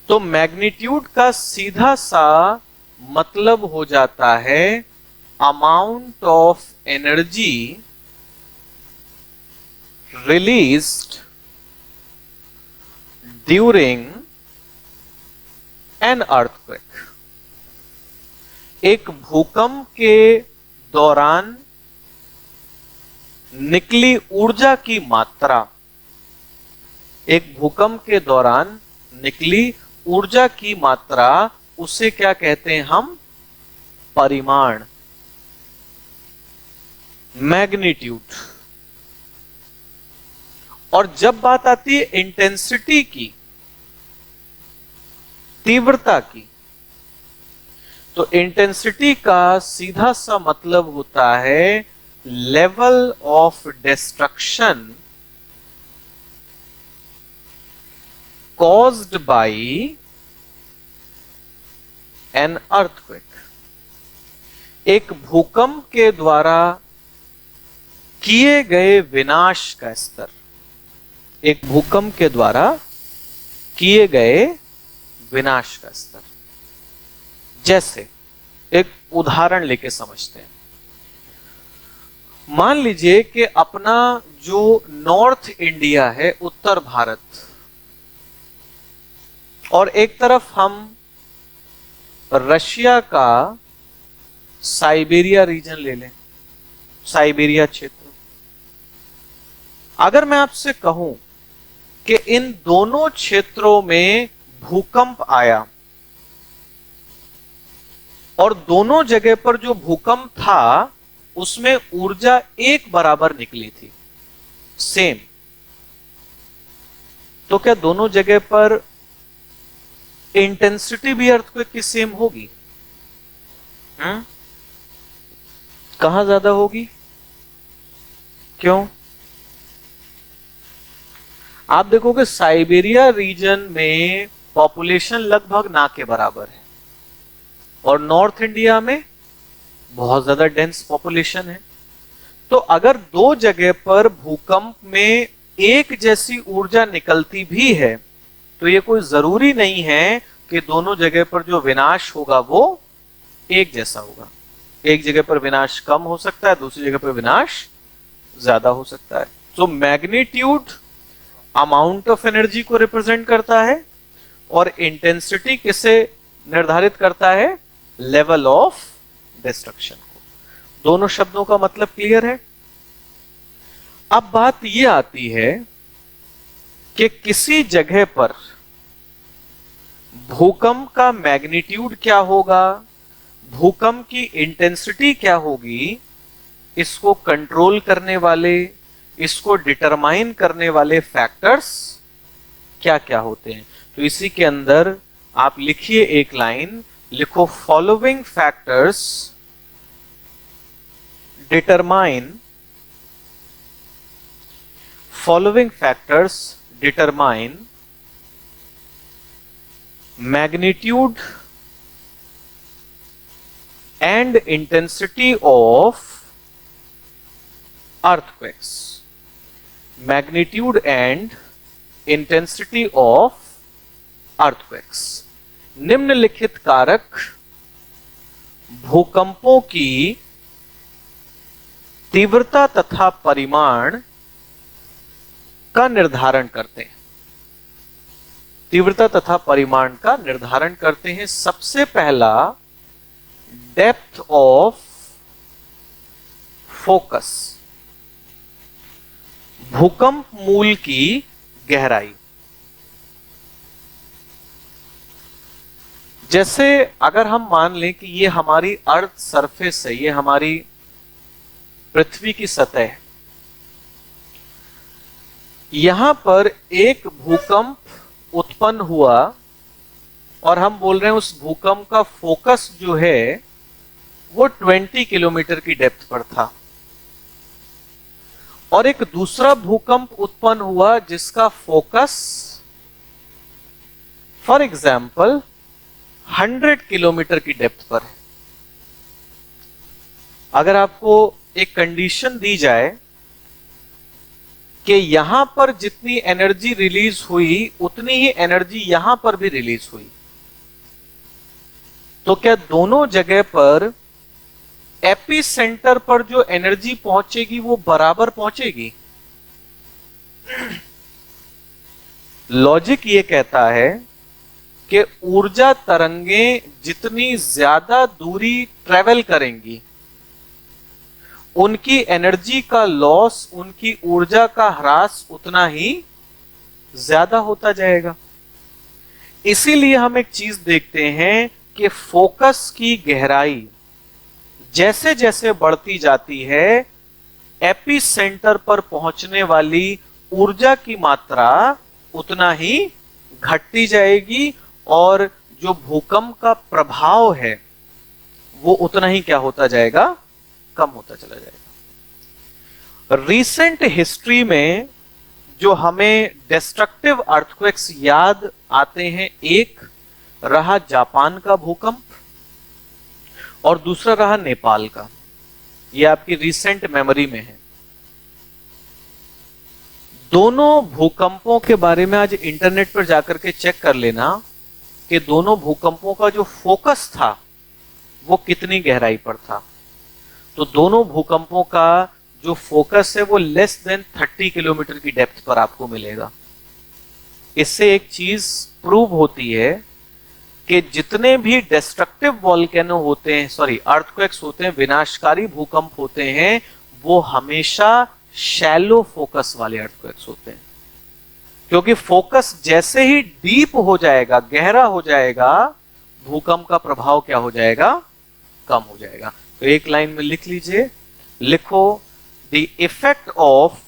तो मैग्नीट्यूड का सीधा सा मतलब हो जाता है amount of energy released during an earthquake. एक भूकंप के दौरान निकली ऊर्जा की मात्रा, एक भूकंप के दौरान निकली ऊर्जा की मात्रा, उसे क्या कहते हैं हम? परिमाण, मैग्नीट्यूड। और जब बात आती है इंटेंसिटी की, तीव्रता की, तो इंटेंसिटी का सीधा सा मतलब होता है level of destruction caused by an earthquake। एक भूकंप के द्वारा किए गए विनाश का स्तर, एक भूकंप के द्वारा किए गए विनाश का स्तर। जैसे एक उदाहरण लेके समझते हैं। मान लीजिए कि अपना जो नॉर्थ इंडिया है, उत्तर भारत, और एक तरफ हम रशिया का साइबेरिया रीजन ले लें, साइबेरिया क्षेत्र। अगर मैं आपसे कहूं कि इन दोनों क्षेत्रों में भूकंप आया और दोनों जगह पर जो भूकंप था उसमें ऊर्जा एक बराबर निकली थी, सेम, तो क्या दोनों जगह पर इंटेंसिटी भी अर्थक्वेक की सेम होगी? कहां ज्यादा होगी? क्यों? आप देखोगे साइबेरिया रीजन में पॉपुलेशन लगभग ना के बराबर है और नॉर्थ इंडिया में बहुत ज्यादा डेंस पॉपुलेशन है। तो अगर दो जगह पर भूकंप में एक जैसी ऊर्जा निकलती भी है तो ये कोई जरूरी नहीं है कि दोनों जगह पर जो विनाश होगा वो एक जैसा होगा। एक जगह पर विनाश कम हो सकता है, दूसरी जगह पर विनाश ज्यादा हो सकता है। तो मैग्नीट्यूड अमाउंट ऑफ एनर्जी को रिप्रेजेंट करता है और इंटेंसिटी किसे निर्धारित करता है? लेवल ऑफ डिस्ट्रक्शन को। दोनों शब्दों का मतलब क्लियर है? अब बात यह आती है कि किसी जगह पर भूकंप का मैग्नीट्यूड क्या होगा, भूकंप की इंटेंसिटी क्या होगी, इसको कंट्रोल करने वाले, इसको डिटरमाइन करने वाले फैक्टर्स क्या क्या होते हैं। तो इसी के अंदर आप लिखिए एक लाइन, लिखो following factors determine magnitude and intensity of earthquakes. Magnitude and intensity of earthquakes. निम्नलिखित कारक भूकंपों की तीव्रता तथा परिमाण का निर्धारण करते हैं। तीव्रता तथा परिमाण का निर्धारण करते हैं। सबसे पहला डेप्थ ऑफ फोकस, भूकंप मूल की गहराई। जैसे अगर हम मान लें कि ये हमारी अर्थ सरफेस है, ये हमारी पृथ्वी की सतह है, यहां पर एक भूकंप उत्पन्न हुआ और हम बोल रहे हैं उस भूकंप का फोकस जो है वो 20 किलोमीटर की डेप्थ पर था, और एक दूसरा भूकंप उत्पन्न हुआ जिसका फोकस फॉर एग्जाम्पल 100 किलोमीटर की डेप्थ पर है। अगर आपको एक कंडीशन दी जाए कि यहां पर जितनी एनर्जी रिलीज हुई उतनी ही एनर्जी यहां पर भी रिलीज हुई, तो क्या दोनों जगह पर एपी सेंटर पर जो एनर्जी पहुंचेगी वो बराबर पहुंचेगी? लॉजिक ये कहता है कि ऊर्जा तरंगें जितनी ज्यादा दूरी ट्रेवल करेंगी उनकी एनर्जी का लॉस, उनकी ऊर्जा का ह्रास उतना ही ज्यादा होता जाएगा। इसीलिए हम एक चीज देखते हैं कि फोकस की गहराई जैसे जैसे बढ़ती जाती है, एपी सेंटर पर पहुंचने वाली ऊर्जा की मात्रा उतना ही घटती जाएगी और जो भूकंप का प्रभाव है वो उतना ही क्या होता जाएगा? कम होता चला जाएगा। रीसेंट हिस्ट्री में जो हमें डिस्ट्रक्टिव अर्थक्वेक्स याद आते हैं, एक रहा जापान का भूकंप और दूसरा रहा नेपाल का। ये आपकी रीसेंट मेमोरी में है। दोनों भूकंपों के बारे में आज इंटरनेट पर जाकर के चेक कर लेना कि दोनों भूकंपों का जो फोकस था वो कितनी गहराई पर था। तो दोनों भूकंपों का जो फोकस है वो लेस देन 30 किलोमीटर की डेप्थ पर आपको मिलेगा। इससे एक चीज प्रूव होती है कि जितने भी डिस्ट्रक्टिव वॉल्केनो होते हैं, सॉरी अर्थक्वेक्स होते हैं, विनाशकारी भूकंप होते हैं, वो हमेशा शैलो फोकस वाले अर्थक्वेक्स होते हैं। क्योंकि फोकस जैसे ही डीप हो जाएगा, गहरा हो जाएगा, भूकंप का प्रभाव क्या हो जाएगा? कम हो जाएगा। तो एक लाइन में लिख लीजिए, लिखो the effect of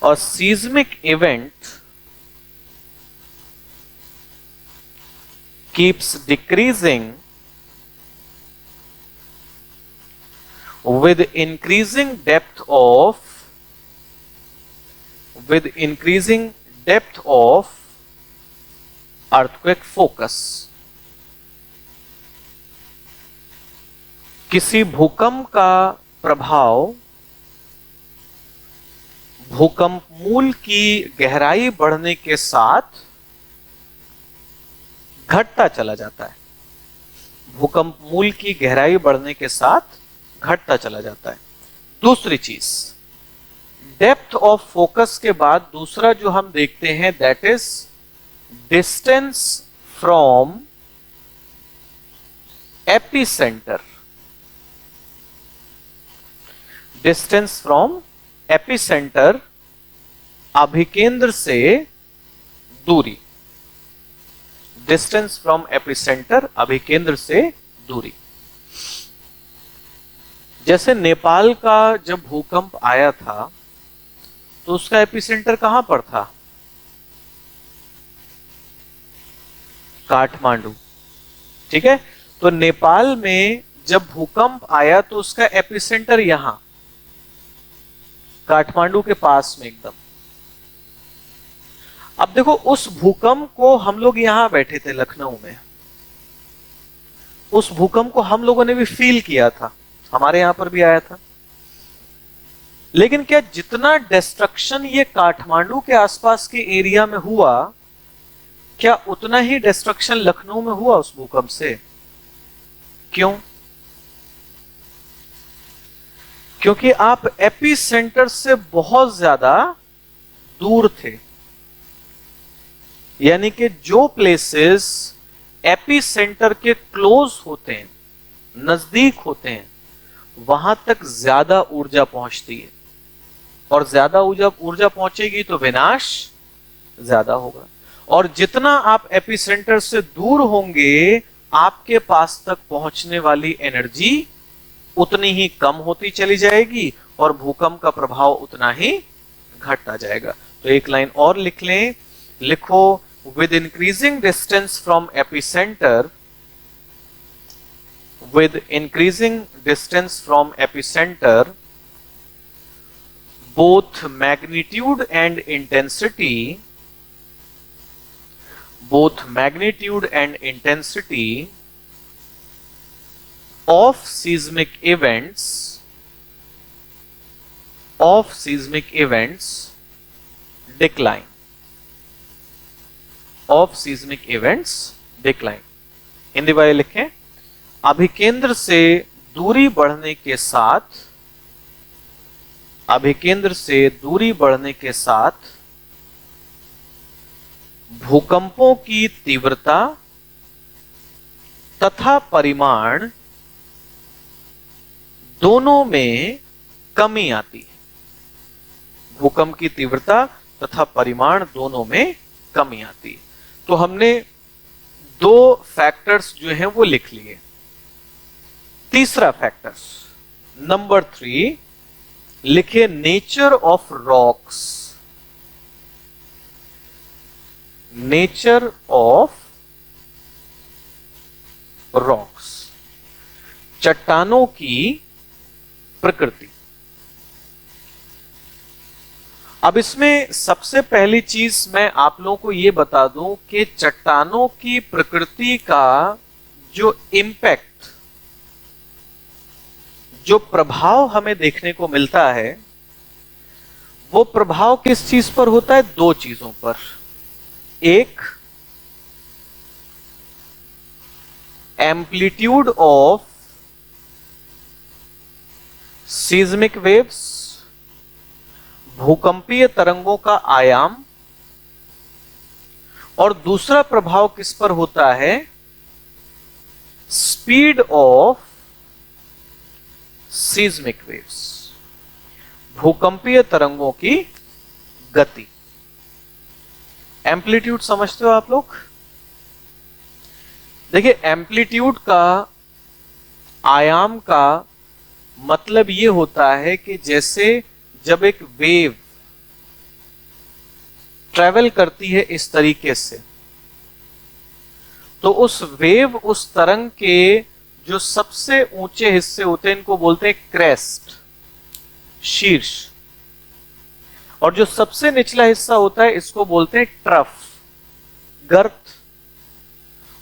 a seismic event keeps decreasing with increasing depth of earthquake focus। किसी भूकंप का प्रभाव भूकंप मूल की गहराई बढ़ने के साथ घटता चला जाता है। भूकंप मूल की गहराई बढ़ने के साथ घटता चला जाता है। दूसरी चीज, डेप्थ ऑफ फोकस के बाद दूसरा जो हम देखते हैं that is distance from epicentre. Distance from epicentre, अभिकेंद्र से दूरी। डिस्टेंस फ्रॉम एपिसेंटर, अभिकेंद्र से दूरी। जैसे नेपाल का जब भूकंप आया था तो उसका एपिसेंटर कहां पर था? काठमांडू। ठीक है, तो नेपाल में जब भूकंप आया तो उसका एपिसेंटर यहां काठमांडू के पास में एकदम। अब देखो, उस भूकंप को हम लोग यहां बैठे थे लखनऊ में, उस भूकंप को हम लोगों ने भी फील किया था, हमारे यहां पर भी आया था। लेकिन क्या जितना डिस्ट्रक्शन ये काठमांडू के आसपास के एरिया में हुआ, क्या उतना ही डिस्ट्रक्शन लखनऊ में हुआ उस भूकंप से? क्यों? क्योंकि आप एपी सेंटर से बहुत ज्यादा दूर थे। यानी कि जो प्लेसेस एपी सेंटर के क्लोज होते हैं, नजदीक होते हैं, वहां तक ज्यादा ऊर्जा पहुंचती है, और ज्यादा ऊर्जा पहुंचेगी तो विनाश ज्यादा होगा। और जितना आप एपिसेंटर से दूर होंगे, आपके पास तक पहुंचने वाली एनर्जी उतनी ही कम होती चली जाएगी और भूकंप का प्रभाव उतना ही घटता जाएगा। तो एक लाइन और लिख लें, लिखो, with increasing distance from epicenter, with increasing distance from epicenter, both magnitude and intensity of seismic events decline. Hindi वाले लिखें, अभिकेंद्र से दूरी बढ़ने के साथ भूकंपों की तीव्रता तथा परिमाण दोनों में कमी आती है। भूकंप की तीव्रता तथा परिमाण दोनों में कमी आती है। तो हमने दो फैक्टर्स जो हैं वो लिख लिए। तीसरा फैक्टर्स, नंबर 3, लिखे nature of rocks. Nature of rocks, चट्टानों की प्रकृति। अब इसमें सबसे पहली चीज मैं आप लोगों को यह बता दूं कि चट्टानों की प्रकृति का जो इंपैक्ट, जो प्रभाव हमें देखने को मिलता है, वो प्रभाव किस चीज पर होता है? दो चीजों पर। एक, एम्पलीट्यूड ऑफ सीज्मिक वेव्स, भूकंपीय तरंगों का आयाम, और दूसरा प्रभाव किस पर होता है? स्पीड ऑफ सीज्मिक वेव्स, भूकंपीय तरंगों की गति। एम्पलीट्यूड समझते हो आप लोग? देखिए, एम्पलीट्यूड का, आयाम का मतलब यह होता है कि जैसे जब एक वेव ट्रेवल करती है इस तरीके से, तो उस वेव, उस तरंग के जो सबसे ऊंचे हिस्से होते हैं इनको बोलते हैं क्रेस्ट, शीर्ष, और जो सबसे निचला हिस्सा होता है इसको बोलते हैं ट्रफ, गर्त।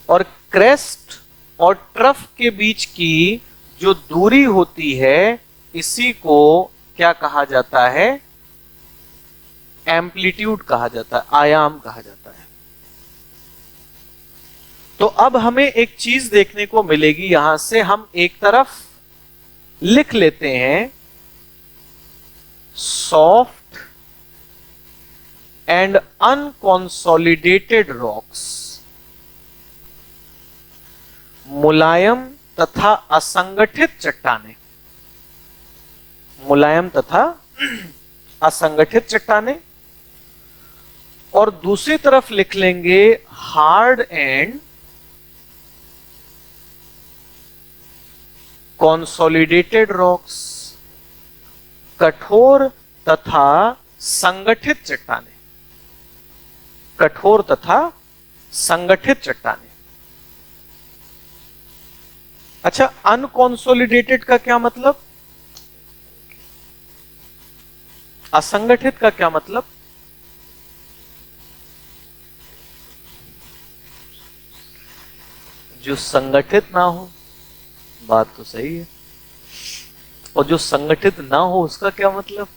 और क्रेस्ट और ट्रफ के बीच की जो दूरी होती है इसी को क्या कहा जाता है? एम्पलीट्यूड कहा जाता है, आयाम कहा जाता है। तो अब हमें एक चीज देखने को मिलेगी, यहां से हम एक तरफ लिख लेते हैं सॉफ्ट एंड अनकॉन्सोलिडेटेड रॉक्स, मुलायम तथा असंगठित चट्टाने, मुलायम तथा असंगठित चट्टाने। और दूसरी तरफ लिख लेंगे हार्ड एंड कॉन्सोलिडेटेड रॉक्स, कठोर तथा संगठित चट्टाने, कठोर तथा संगठित चट्टाने। अच्छा, अनकॉन्सोलिडेटेड का क्या मतलब? असंगठित का क्या मतलब? जो संगठित ना हो, बात तो सही है, और जो संगठित ना हो उसका क्या मतलब?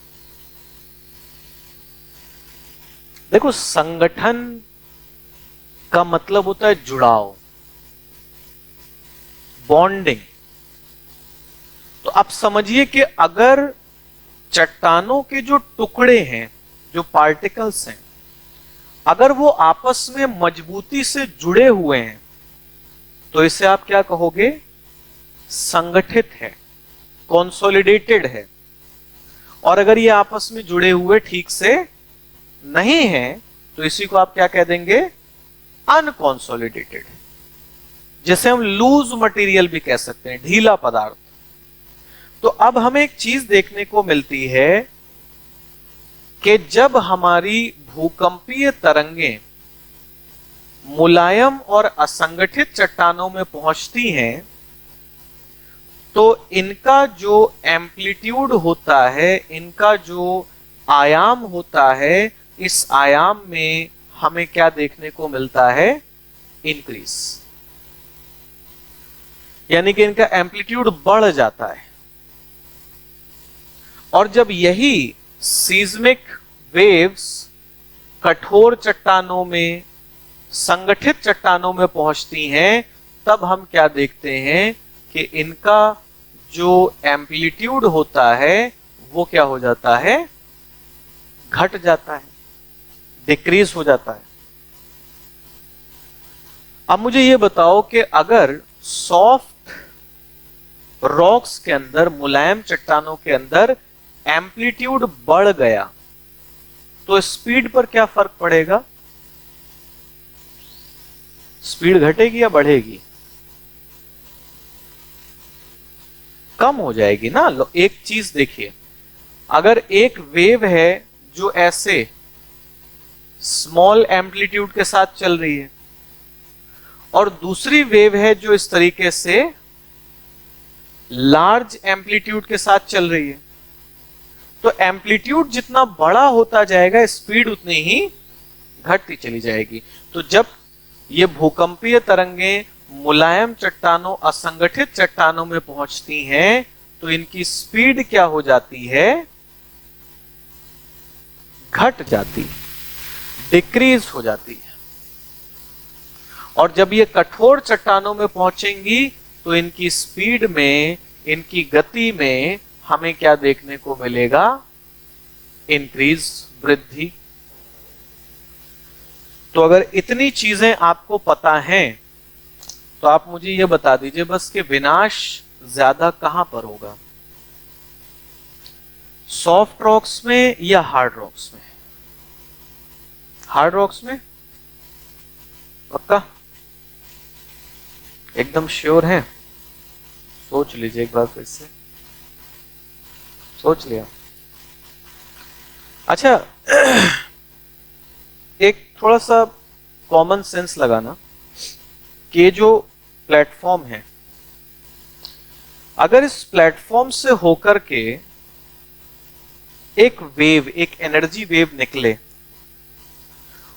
देखो, संगठन का मतलब होता है जुड़ाव, बॉन्डिंग। तो आप समझिए कि अगर चट्टानों के जो टुकड़े हैं, जो पार्टिकल्स हैं, अगर वो आपस में मजबूती से जुड़े हुए हैं तो इसे आप क्या कहोगे? संगठित है, कॉन्सोलिडेटेड है। और अगर ये आपस में जुड़े हुए ठीक से नहीं है तो इसी को आप क्या कह देंगे? अनकॉन्सोलिडेटेड। जैसे हम लूज मटेरियल भी कह सकते हैं, ढीला पदार्थ। तो अब हमें एक चीज देखने को मिलती है कि जब हमारी भूकंपीय तरंगें मुलायम और असंगठित चट्टानों में पहुंचती हैं तो इनका जो एम्पलीट्यूड होता है, इनका जो आयाम होता है, इस आयाम में हमें क्या देखने को मिलता है? इंक्रीज, यानी कि इनका एम्पलीट्यूड बढ़ जाता है। और जब यही सीज्मिक वेव्स कठोर चट्टानों में, संगठित चट्टानों में पहुंचती हैं, तब हम क्या देखते हैं कि इनका जो एम्पलीट्यूड होता है वो क्या हो जाता है? घट जाता है, डिक्रीज हो जाता है। अब मुझे ये बताओ कि अगर सॉफ्ट रॉक्स के अंदर, मुलायम चट्टानों के अंदर एम्पलीट्यूड बढ़ गया तो स्पीड पर क्या फर्क पड़ेगा? स्पीड घटेगी या बढ़ेगी? कम हो जाएगी ना। लो, एक चीज देखिए, अगर एक वेव है जो ऐसे स्मॉल एम्पलीट्यूड के साथ चल रही है और दूसरी वेव है जो इस तरीके से लार्ज एम्पलीट्यूड के साथ चल रही है, तो एम्पलीट्यूड जितना बड़ा होता जाएगा स्पीड उतनी ही घटती चली जाएगी। तो जब ये भूकंपीय तरंगें मुलायम चट्टानों, असंगठित चट्टानों में पहुंचती हैं तो इनकी स्पीड क्या हो जाती है? घट जाती, डिक्रीज हो जाती है। और जब ये कठोर चट्टानों में पहुंचेंगी तो इनकी स्पीड में, इनकी गति में हमें क्या देखने को मिलेगा? इंक्रीज, वृद्धि। तो अगर इतनी चीजें आपको पता हैं तो आप मुझे यह बता दीजिए बस कि विनाश ज्यादा कहां पर होगा? सॉफ्ट रॉक्स में या हार्ड रॉक्स में? हार्ड रॉक्स में पक्का? एकदम श्योर है? सोच लीजिए एक बार फिर से, सोच लिया? अच्छा, एक थोड़ा सा कॉमन सेंस लगाना कि जो प्लेटफॉर्म है अगर इस प्लेटफॉर्म से होकर के एक वेव, एक एनर्जी वेव निकले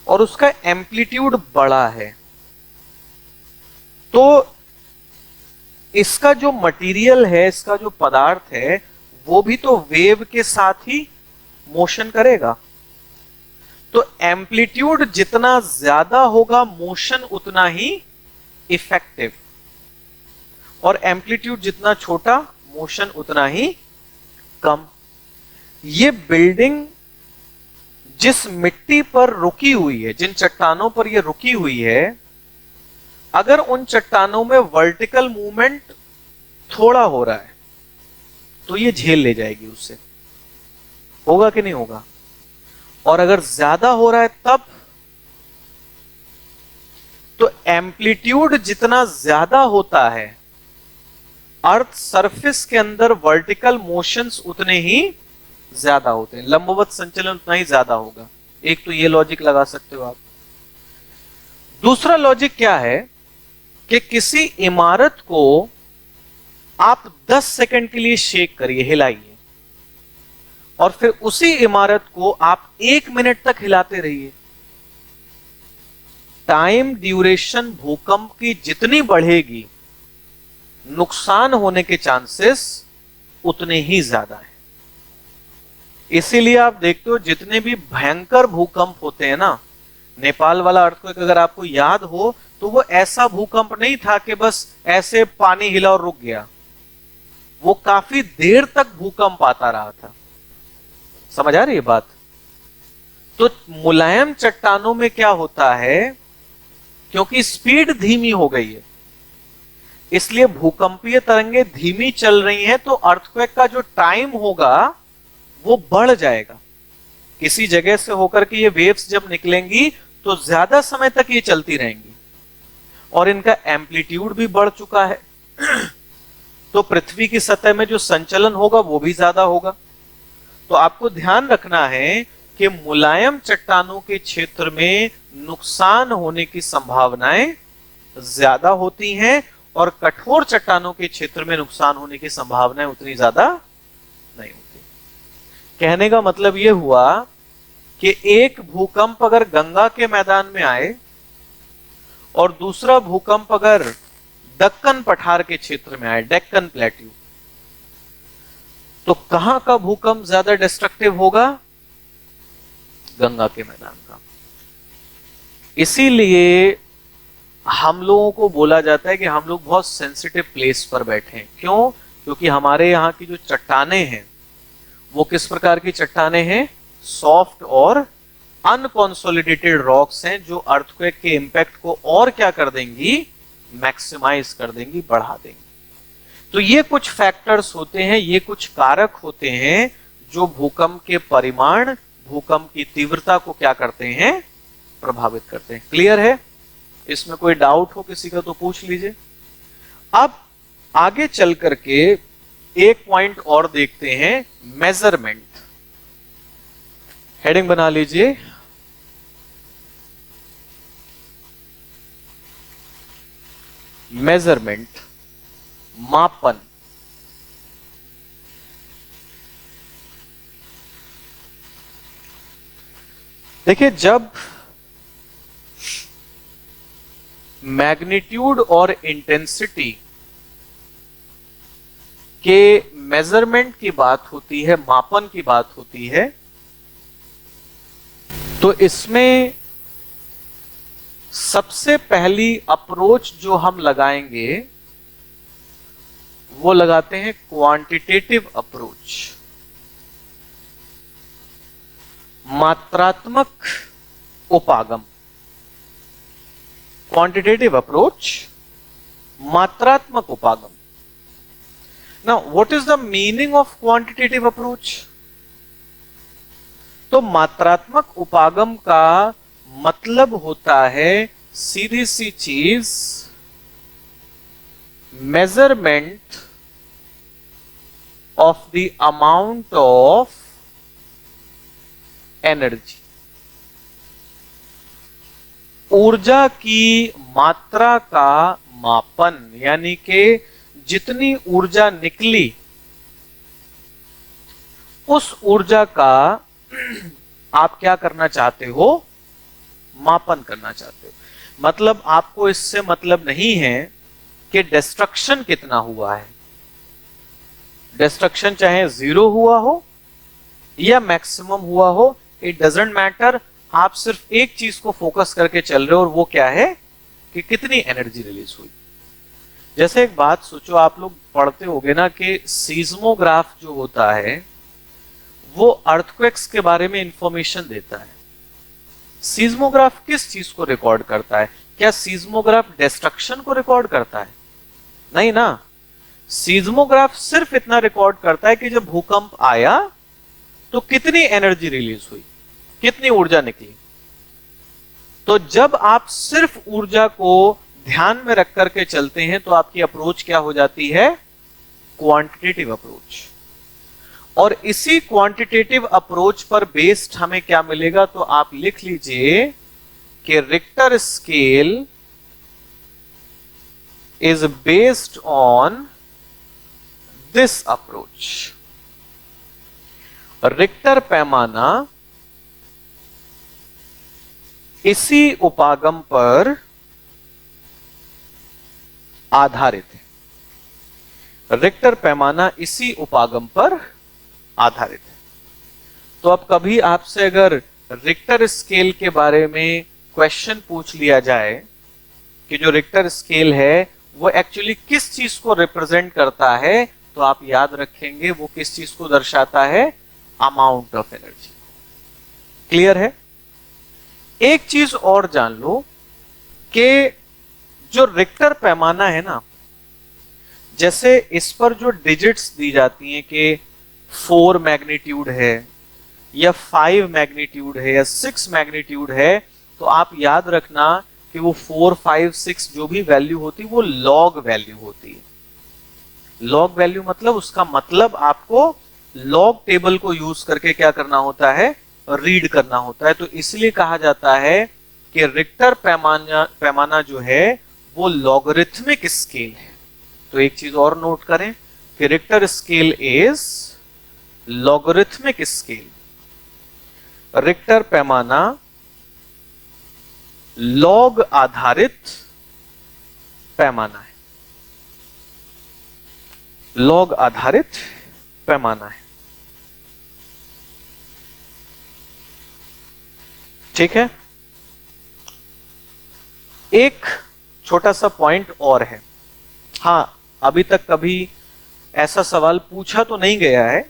और उसका एम्पलीट्यूड बड़ा है, तो इसका जो मटेरियल है, इसका जो पदार्थ है, वो भी तो वेव के साथ ही मोशन करेगा। तो एम्पलीट्यूड जितना ज्यादा होगा, मोशन उतना ही इफेक्टिव, और एम्पलीट्यूड जितना छोटा, मोशन उतना ही कम। ये बिल्डिंग जिस मिट्टी पर रुकी हुई है, जिन चट्टानों पर ये रुकी हुई है, अगर उन चट्टानों में वर्टिकल मूवमेंट थोड़ा हो रहा है तो ये झेल ले जाएगी उससे, होगा कि नहीं होगा? और अगर ज्यादा हो रहा है तब, तो एम्पलीट्यूड जितना ज्यादा होता है, अर्थ सरफेस के अंदर वर्टिकल मोशंस उतने ही ज्यादा होते हैं, लंबवत संचलन उतना ही ज्यादा होगा। एक तो ये लॉजिक लगा सकते हो आप। दूसरा लॉजिक क्या है कि किसी इमारत को आप 10 सेकंड के लिए शेक करिए, हिलाइए, और फिर उसी इमारत को आप 1 मिनट तक हिलाते रहिए। टाइम ड्यूरेशन भूकंप की जितनी बढ़ेगी, नुकसान होने के चांसेस उतने ही ज्यादा है। इसीलिए आप देखते हो जितने भी भयंकर भूकंप होते हैं ना, नेपाल वाला अर्थक्वेक अगर आपको याद हो, तो वो ऐसा भूकंप नहीं था कि बस ऐसे पानी हिला और रुक गया। वो काफी देर तक भूकंप आता रहा था। समझ आ रही है बात? तो मुलायम चट्टानों में क्या होता है, क्योंकि स्पीड धीमी हो गई है, इसलिए भूकंपीय तरंगें धीमी चल रही हैं, तो अर्थक्वेक का जो टाइम होगा वो बढ़ जाएगा। किसी जगह से होकर के ये वेव्स जब निकलेंगी तो ज्यादा समय तक ये चलती रहेंगी, और इनका एम्पलीट्यूड भी बढ़ चुका है। तो पृथ्वी की सतह में जो संचलन होगा वो भी ज्यादा होगा। तो आपको ध्यान रखना है कि मुलायम चट्टानों के क्षेत्र में नुकसान होने की संभावनाएं ज्यादा होती हैं, और कठोर चट्टानों के क्षेत्र में नुकसान होने की संभावनाएं उतनी ज्यादा नहीं होती। कहने का मतलब यह हुआ कि एक भूकंप अगर गंगा के मैदान में आए और दूसरा भूकंप अगर दक्कन पठार के क्षेत्र में आए, डेक्कन प्लेट्यू, तो कहां का भूकंप ज्यादा डिस्ट्रक्टिव होगा? गंगा के मैदान का। इसीलिए हम लोगों को बोला जाता है कि हम लोग बहुत सेंसिटिव प्लेस पर बैठे हैं। क्यों? क्योंकि हमारे यहाँ की जो चट्टानें हैं वो किस प्रकार की चट्टानें हैं? सॉफ्ट और अनकॉन्सोलिडेटेड रॉक्स हैं, जो अर्थक्वेक के इंपैक्ट को और क्या कर देंगी? मैक्सिमाइज कर देंगी, बढ़ा देंगी। तो ये कुछ फैक्टर्स होते हैं, ये कुछ कारक होते हैं जो भूकंप के परिमाण, भूकंप की तीव्रता को क्या करते हैं? प्रभावित करते हैं। क्लियर है? इसमें कोई डाउट हो किसी का तो पूछ लीजिए। अब आगे चल करके एक पॉइंट और देखते हैं, मेजरमेंट। हेडिंग बना लीजिए, मेजरमेंट, मापन। देखिए, जब मैग्नीट्यूड और इंटेंसिटी के मेजरमेंट की बात होती है, मापन की बात होती है, तो इसमें सबसे पहली अप्रोच जो हम लगाएंगे वो लगाते हैं क्वांटिटेटिव अप्रोच, मात्रात्मक उपागम। क्वांटिटेटिव अप्रोच, मात्रात्मक उपागम। Now what is the meaning of quantitative approach? तो मात्रात्मक उपागम का मतलब होता है सीधी सी चीज, measurement of the amount of energy, ऊर्जा की मात्रा का मापन। यानी कि जितनी ऊर्जा निकली उस ऊर्जा का आप क्या करना चाहते हो, मापन करना चाहते हो। मतलब आपको इससे मतलब नहीं है कि डिस्ट्रक्शन कितना हुआ है। डिस्ट्रक्शन चाहे 0 हुआ हो या मैक्सिमम हुआ हो, इट डजंट मैटर। आप सिर्फ एक चीज को फोकस करके चल रहे हो, और वो क्या है कि कितनी एनर्जी रिलीज हुई। जैसे एक बात सोचो, आप लोग पढ़ते होगे ना कि सीस्मोग्राफ जो होता है वो अर्थक्वेक्स के बारे में इंफॉर्मेशन देता है। सीस्मोग्राफ किस चीज को रिकॉर्ड करता है? क्या सीस्मोग्राफ डिस्ट्रक्शन को रिकॉर्ड करता है? नहीं ना। सीस्मोग्राफ सिर्फ इतना रिकॉर्ड करता है कि जब भूकंप आया तो कितनी एनर्जी रिलीज हुई, कितनी ऊर्जा निकली। तो जब आप सिर्फ ऊर्जा को ध्यान में रख करके चलते हैं तो आपकी अप्रोच क्या हो जाती है? Quantitative approach. और इसी क्वांटिटेटिव अप्रोच पर बेस्ड हमें क्या मिलेगा, तो आप लिख लीजिए कि Richter scale is based on this approach. Richter पैमाना इसी उपागम पर आधारित है। रिक्टर पैमाना इसी उपागम पर आधारित है। तो अब कभी आपसे अगर रिक्टर स्केल के बारे में क्वेश्चन पूछ लिया जाए कि जो रिक्टर स्केल है वो एक्चुअली किस चीज को रिप्रेजेंट करता है, तो आप याद रखेंगे वो किस चीज को दर्शाता है? Amount of energy. क्लियर है? एक चीज और जान लो कि जो रिक्टर पैमाना है ना, जैसे इस पर जो डिजिट्स दी जाती हैं कि 4 मैग्नीट्यूड है या 5 मैग्नीट्यूड है या 6 मैग्नीट्यूड है, तो आप याद रखना कि वो 4, 5, 6 जो भी वैल्यू होती है वो लॉग वैल्यू होती है। लॉग वैल्यू मतलब उसका मतलब आपको लॉग टेबल को यूज करके क्या करना होता है? रीड करना होता है। तो इसलिए कहा जाता है कि रिक्टर पैमाना जो है वो लॉगरिथमिक स्केल है। तो एक चीज और नोट करें कि Richter scale is logarithmic scale. Richter पैमाना लॉग आधारित पैमाना है। लॉग आधारित पैमाना है। ठीक है। एक छोटा सा पॉइंट और है। हाँ, अभी तक कभी ऐसा सवाल पूछा तो नहीं गया है,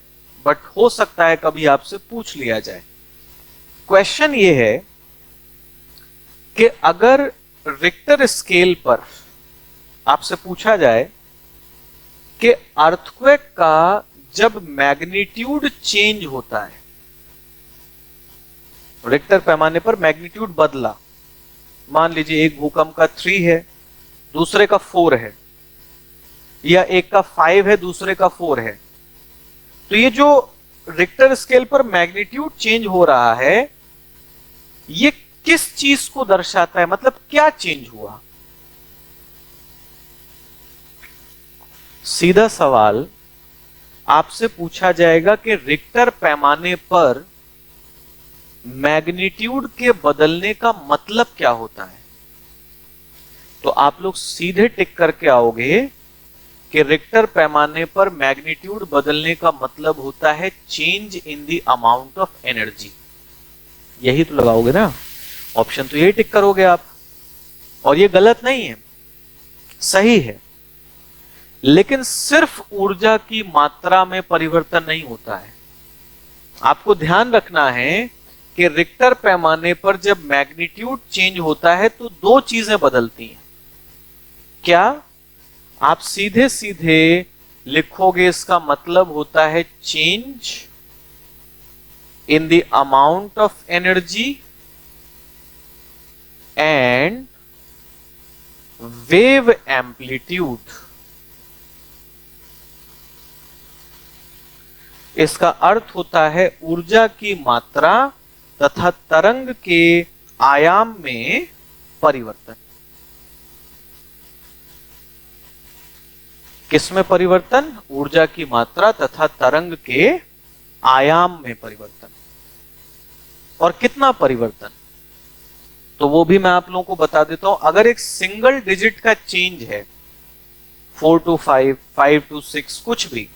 बट हो सकता है कभी आपसे पूछ लिया जाए। क्वेश्चन ये है कि अगर रिक्टर स्केल पर आपसे पूछा जाए कि अर्थक्वेक का जब मैग्नीट्यूड चेंज होता है, रिक्टर पैमाने पर मैग्नीट्यूड बदला, मान लीजिए एक भूकंप का 3 है, दूसरे का 4 है, या एक का 5 है, दूसरे का 4 है, तो ये जो रिक्टर स्केल पर मैग्नीट्यूड चेंज हो रहा है ये किस चीज को दर्शाता है? मतलब क्या चेंज हुआ? सीधा सवाल आपसे पूछा जाएगा कि रिक्टर पैमाने पर मैग्नीट्यूड के बदलने का मतलब क्या होता है, तो आप लोग सीधे टिक करके आओगे कि रिक्टर पैमाने पर मैग्नीट्यूड बदलने का मतलब होता है change in the amount of energy. यही तो लगाओगे ना, ऑप्शन तो यही टिक करोगे आप। और ये गलत नहीं है, सही है। लेकिन सिर्फ ऊर्जा की मात्रा में परिवर्तन नहीं होता है। आपको ध्यान रखना है कि रिक्टर पैमाने पर जब मैग्नीट्यूड चेंज होता है तो 2 चीजें बदलती हैं। क्या? आप सीधे सीधे लिखोगे इसका मतलब होता है change in the amount of energy and wave amplitude. इसका अर्थ होता है ऊर्जा की मात्रा तथा तरंग के आयाम में परिवर्तन। किसमें परिवर्तन? ऊर्जा की मात्रा तथा तरंग के आयाम में परिवर्तन। और कितना परिवर्तन, तो वो भी मैं आप लोगों को बता देता हूं। अगर एक सिंगल डिजिट का चेंज है, 4 to 5, 5 to 6, कुछ भी,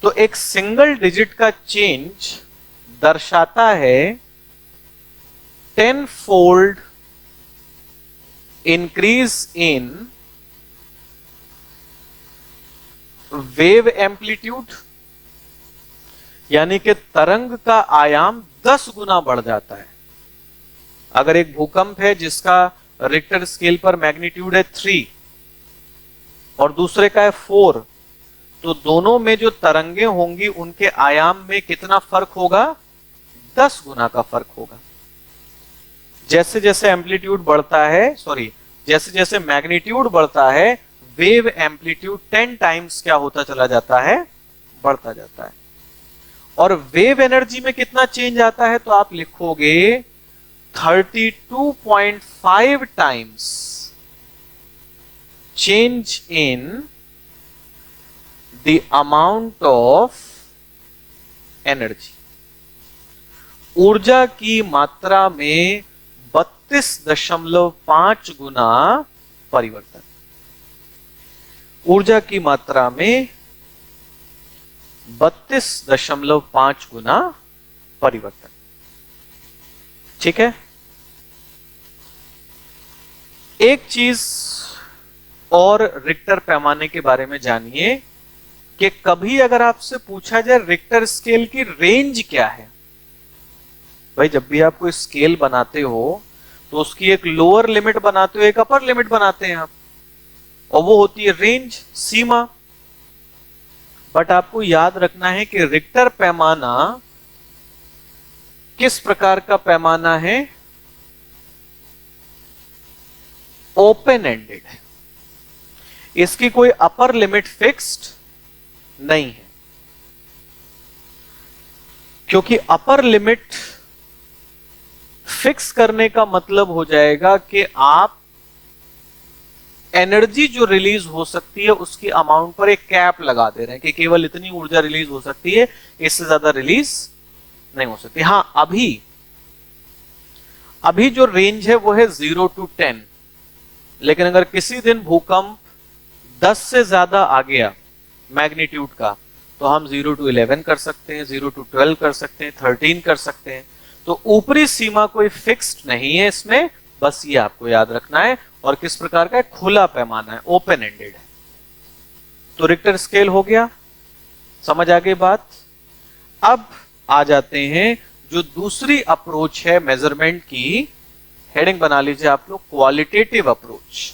तो एक सिंगल डिजिट का चेंज दर्शाता है 10-fold increase in wave amplitude, यानी कि तरंग का आयाम 10 गुना बढ़ जाता है। अगर एक भूकंप है जिसका रिक्टर स्केल पर मैग्नीट्यूड है 3 और दूसरे का है 4, तो दोनों में जो तरंगे होंगी उनके आयाम में कितना फर्क होगा? 10 गुना का फर्क होगा। जैसे जैसे एम्पलीट्यूड बढ़ता है, जैसे जैसे मैग्नीट्यूड बढ़ता है, वेव एम्पलीट्यूड 10 टाइम्स क्या होता चला जाता है? बढ़ता जाता है। और वेव एनर्जी में कितना चेंज आता है? तो आप लिखोगे 32.5 times change in the amount of energy. ऊर्जा की मात्रा में 32.5 गुना परिवर्तन। ऊर्जा की मात्रा में 32.5 गुना परिवर्तन। ठीक है। एक चीज और रिक्टर पैमाने के बारे में जानिए कि कभी अगर आपसे पूछा जाए रिक्टर स्केल की रेंज क्या है। भाई जब भी आप कोई स्केल बनाते हो तो उसकी एक लोअर लिमिट बनाते हो, एक अपर लिमिट बनाते हैं आप, और वो होती है रेंज, सीमा। बट आपको याद रखना है कि रिक्टर पैमाना किस प्रकार का पैमाना है? ओपन एंडेड है। इसकी कोई अपर लिमिट फिक्स्ड नहीं है, क्योंकि अपर लिमिट फिक्स करने का मतलब हो जाएगा कि आप एनर्जी जो रिलीज हो सकती है उसकी अमाउंट पर एक कैप लगा दे रहे हैं कि केवल इतनी ऊर्जा रिलीज हो सकती है, इससे ज्यादा रिलीज नहीं हो सकती। हां, अभी जो रेंज है वो है 0 to 10, लेकिन अगर किसी दिन भूकंप 10 से ज्यादा आ गया मैग्नीट्यूड का, तो हम 0 to 11 कर सकते हैं, 0 to 12 कर सकते हैं, 13 कर सकते हैं। तो ऊपरी सीमा कोई फिक्स्ड नहीं है इसमें, बस ये आपको याद रखना है। और किस प्रकार का है? खुला पैमाना है, ओपन एंडेड है। तो रिक्टर स्केल हो गया, समझ आ गई बात। अब आ जाते हैं जो दूसरी अप्रोच है मेजरमेंट की, हेडिंग बना लीजिए आप लोग, क्वालिटेटिव अप्रोच।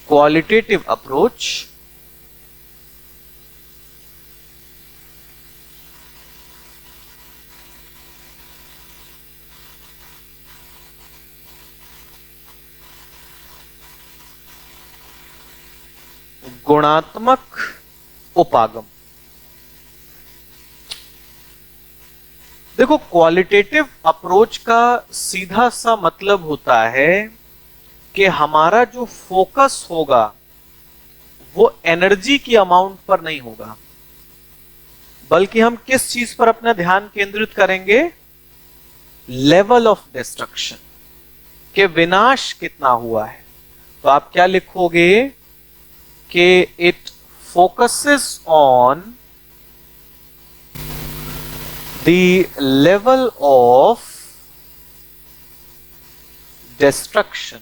क्वालिटेटिव अप्रोच गुणात्मक उपागम। देखो, क्वालिटेटिव अप्रोच का सीधा सा मतलब होता है कि हमारा जो फोकस होगा वो एनर्जी की अमाउंट पर नहीं होगा, बल्कि हम किस चीज पर अपना ध्यान केंद्रित करेंगे? लेवल ऑफ डिस्ट्रक्शन, के विनाश कितना हुआ है। तो आप क्या लिखोगे कि it focuses on the level of destruction.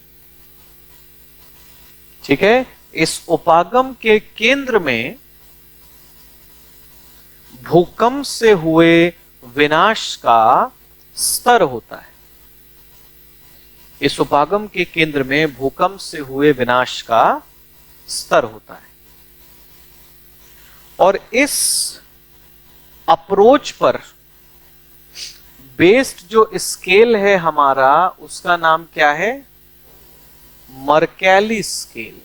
ठीक है। इस उपागम के केंद्र में भूकंप से हुए विनाश का स्तर होता है। इस उपागम के केंद्र में भूकंप से हुए विनाश का स्तर होता है। और इस अप्रोच पर बेस्ड जो स्केल है हमारा, उसका नाम क्या है? मर्कैली स्केल।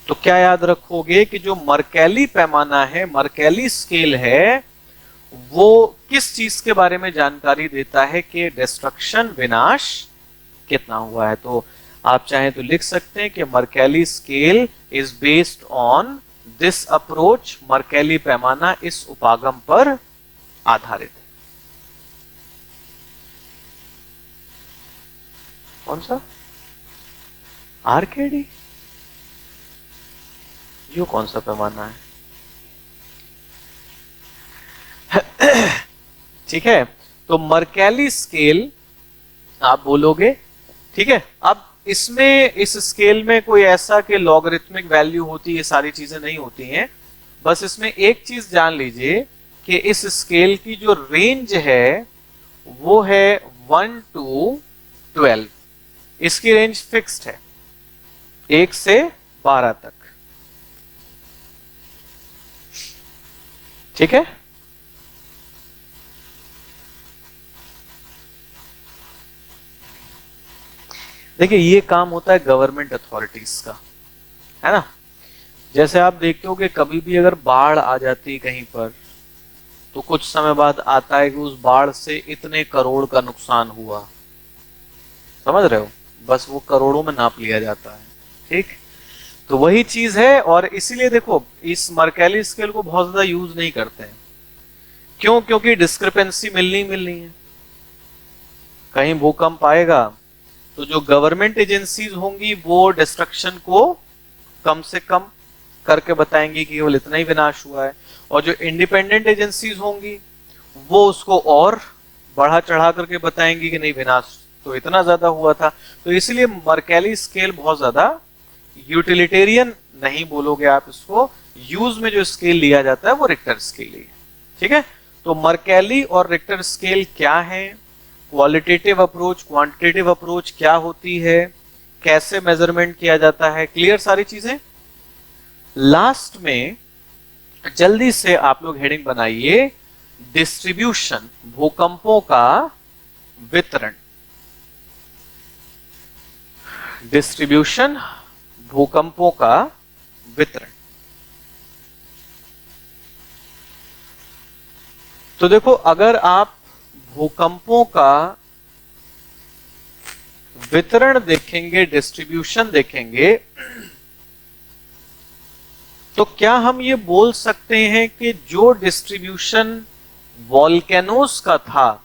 तो क्या याद रखोगे कि जो मर्कैली पैमाना है, मर्कैली स्केल है, वो किस चीज के बारे में जानकारी देता है? कि डिस्ट्रक्शन, विनाश कितना हुआ है। तो आप चाहें तो लिख सकते हैं कि Mercalli scale is based on this approach, Mercalli पैमाना इस उपागम पर आधारित है। कौन सा? आरकेडी? यो कौन सा पैमाना है? ठीक है, तो मर्कैली स्केल आप बोलोगे, ठीक है। अब इसमें इस स्केल में कोई ऐसा कि लॉगरिथमिक वैल्यू होती है, ये सारी चीजें नहीं होती हैं। बस इसमें एक चीज जान लीजिए कि इस स्केल की जो रेंज है वो है 1 to 12। इसकी रेंज फिक्स्ड है 1 से 12 तक, ठीक है। देखिए ये काम होता है गवर्नमेंट अथॉरिटीज का, है ना। जैसे आप देखते हो कि कभी भी अगर बाढ़ आ जाती है कहीं पर, तो कुछ समय बाद आता है कि उस बाढ़ से इतने करोड़ का नुकसान हुआ, समझ रहे हो, बस वो करोड़ों में नाप लिया जाता है, ठीक। तो वही चीज है, और इसीलिए देखो इस मर्कैली स्केल को बहुत ज्यादा यूज नहीं करते हैं। क्यों? क्योंकि डिस्क्रिपेंसी मिलनी है। कहीं भूकंप आएगा तो जो गवर्नमेंट एजेंसीज होंगी वो डिस्ट्रक्शन को कम से कम करके बताएंगी कि केवल इतना ही विनाश हुआ है, और जो इंडिपेंडेंट एजेंसीज होंगी वो उसको और बढ़ा चढ़ा करके बताएंगी कि नहीं, विनाश तो इतना ज्यादा हुआ था। तो इसलिए मर्कैली स्केल बहुत ज्यादा यूटिलिटेरियन नहीं बोलोगे आप इसको। यूज में जो स्केल लिया जाता है वो रिक्टर स्केल ही है, ठीक है। तो मर्कैली और रिक्टर स्केल क्या है, क्वालिटेटिव अप्रोच, क्वांटिटेटिव अप्रोच क्या होती है, कैसे मेजरमेंट किया जाता है, क्लियर सारी चीजें। लास्ट में जल्दी से आप लोग हेडिंग बनाइए, डिस्ट्रीब्यूशन, भूकंपों का वितरण। डिस्ट्रीब्यूशन, भूकंपों का वितरण। तो देखो अगर आप भूकंपों का वितरण देखेंगे, डिस्ट्रीब्यूशन देखेंगे, तो क्या हम ये बोल सकते हैं कि जो डिस्ट्रीब्यूशन वॉल्केनोस का था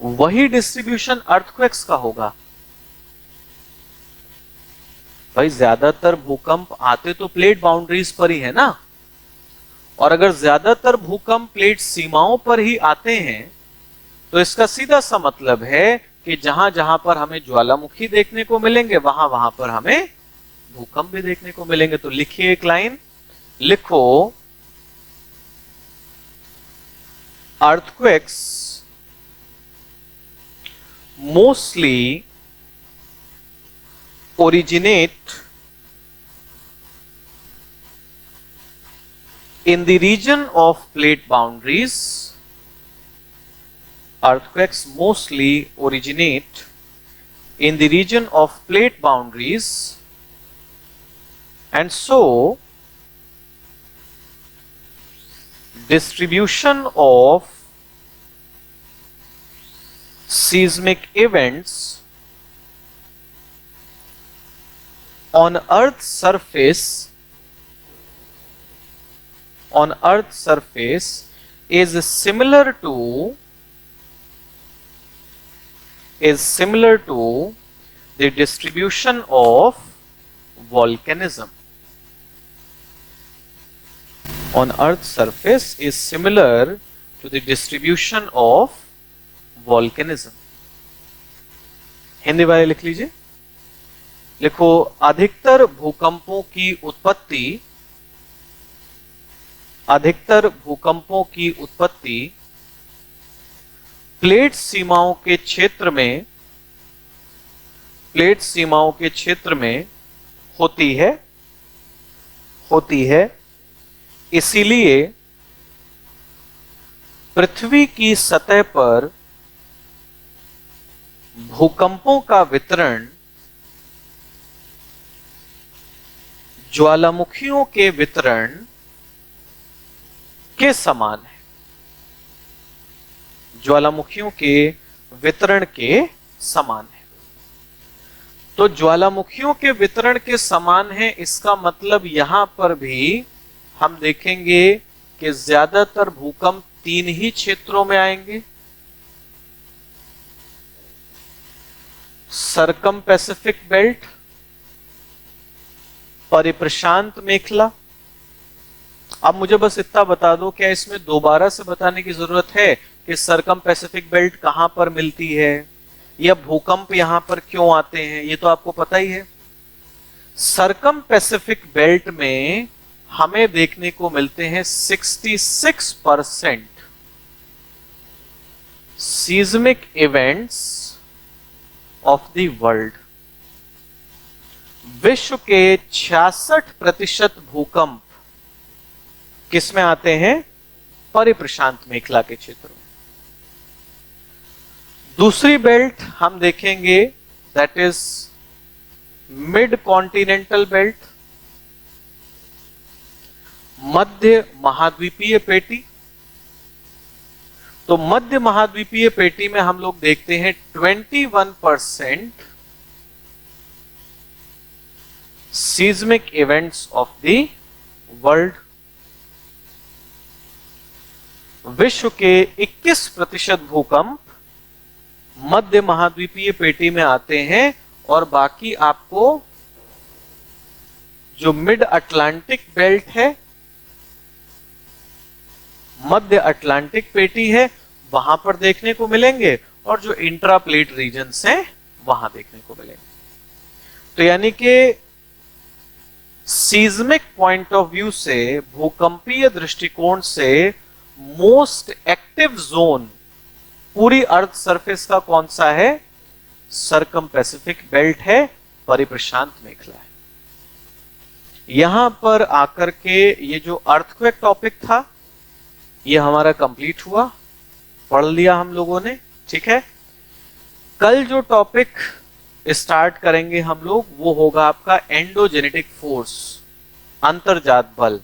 वही डिस्ट्रीब्यूशन अर्थक्वेक्स का होगा? भाई ज्यादातर भूकंप आते तो प्लेट बाउंड्रीज पर ही है ना, और अगर ज्यादातर भूकंप प्लेट सीमाओं पर ही आते हैं तो इसका सीधा सा मतलब है कि जहां जहां पर हमें ज्वालामुखी देखने को मिलेंगे वहां वहां पर हमें भूकंप भी देखने को मिलेंगे। तो लिखिए एक लाइन, लिखो earthquakes mostly originate in the region of plate boundaries. Earthquakes mostly originate in the region of plate boundaries, and so distribution of seismic events on Earth's surface is similar to the distribution of volcanism. On Earth's surface is similar to the distribution of volcanism. Hindi वाले लिख लीजिए, लिखो अधिकतर भूकंपों की उत्पत्ति plate सीमाओं के क्षेत्र में होती है। इसीलिए पृथ्वी की सतह पर भूकंपों का वितरण ज्वालामुखियों के वितरण के समान है। ज्वालामुखियों के वितरण के समान है। तो ज्वालामुखियों के वितरण के समान है, इसका मतलब यहां पर भी हम देखेंगे कि ज्यादातर भूकंप 3 ही क्षेत्रों में आएंगे, सरकम पैसिफिक बेल्ट, परिप्रशांत मेखला। अब मुझे बस इतना बता दो, क्या इसमें दोबारा से बताने की जरूरत है कि सरकम पैसिफिक बेल्ट कहां पर मिलती है या भूकंप यहां पर क्यों आते हैं? ये तो आपको पता ही है। सरकम पैसिफिक बेल्ट में हमें देखने को मिलते हैं 66% seismic events of the world. विश्व के 66% भूकंप किसमें आते हैं? परिप्रशांत मेखला के क्षेत्र में। दूसरी बेल्ट हम देखेंगे, that is mid continental belt, मध्य महाद्वीपीय पेटी। तो मध्य महाद्वीपीय पेटी में हम लोग देखते हैं 21% seismic events of the world. विश्व के 21% भूकंप मध्य महाद्वीपीय पेटी में आते हैं और बाकी आपको जो मिड अटलांटिक बेल्ट है, मध्य अटलांटिक पेटी है, वहां पर देखने को मिलेंगे और जो इंट्रा प्लेट रीजन्स हैं वहां देखने को मिलेंगे। तो यानी कि सीज्मिक पॉइंट ऑफ व्यू से, भूकंपीय दृष्टिकोण से मोस्ट एक्टिव जोन पूरी अर्थ सरफेस का कौन सा है? सरकम पैसिफिक बेल्ट है, परिप्रशांत मेखला है। यहां पर आकर के ये जो अर्थक्वेक टॉपिक था ये हमारा कंप्लीट हुआ, पढ़ लिया हम लोगों ने, ठीक है। कल जो टॉपिक स्टार्ट करेंगे हम लोग वो होगा आपका एंडोजेनेटिक फोर्स, अंतर्जात बल।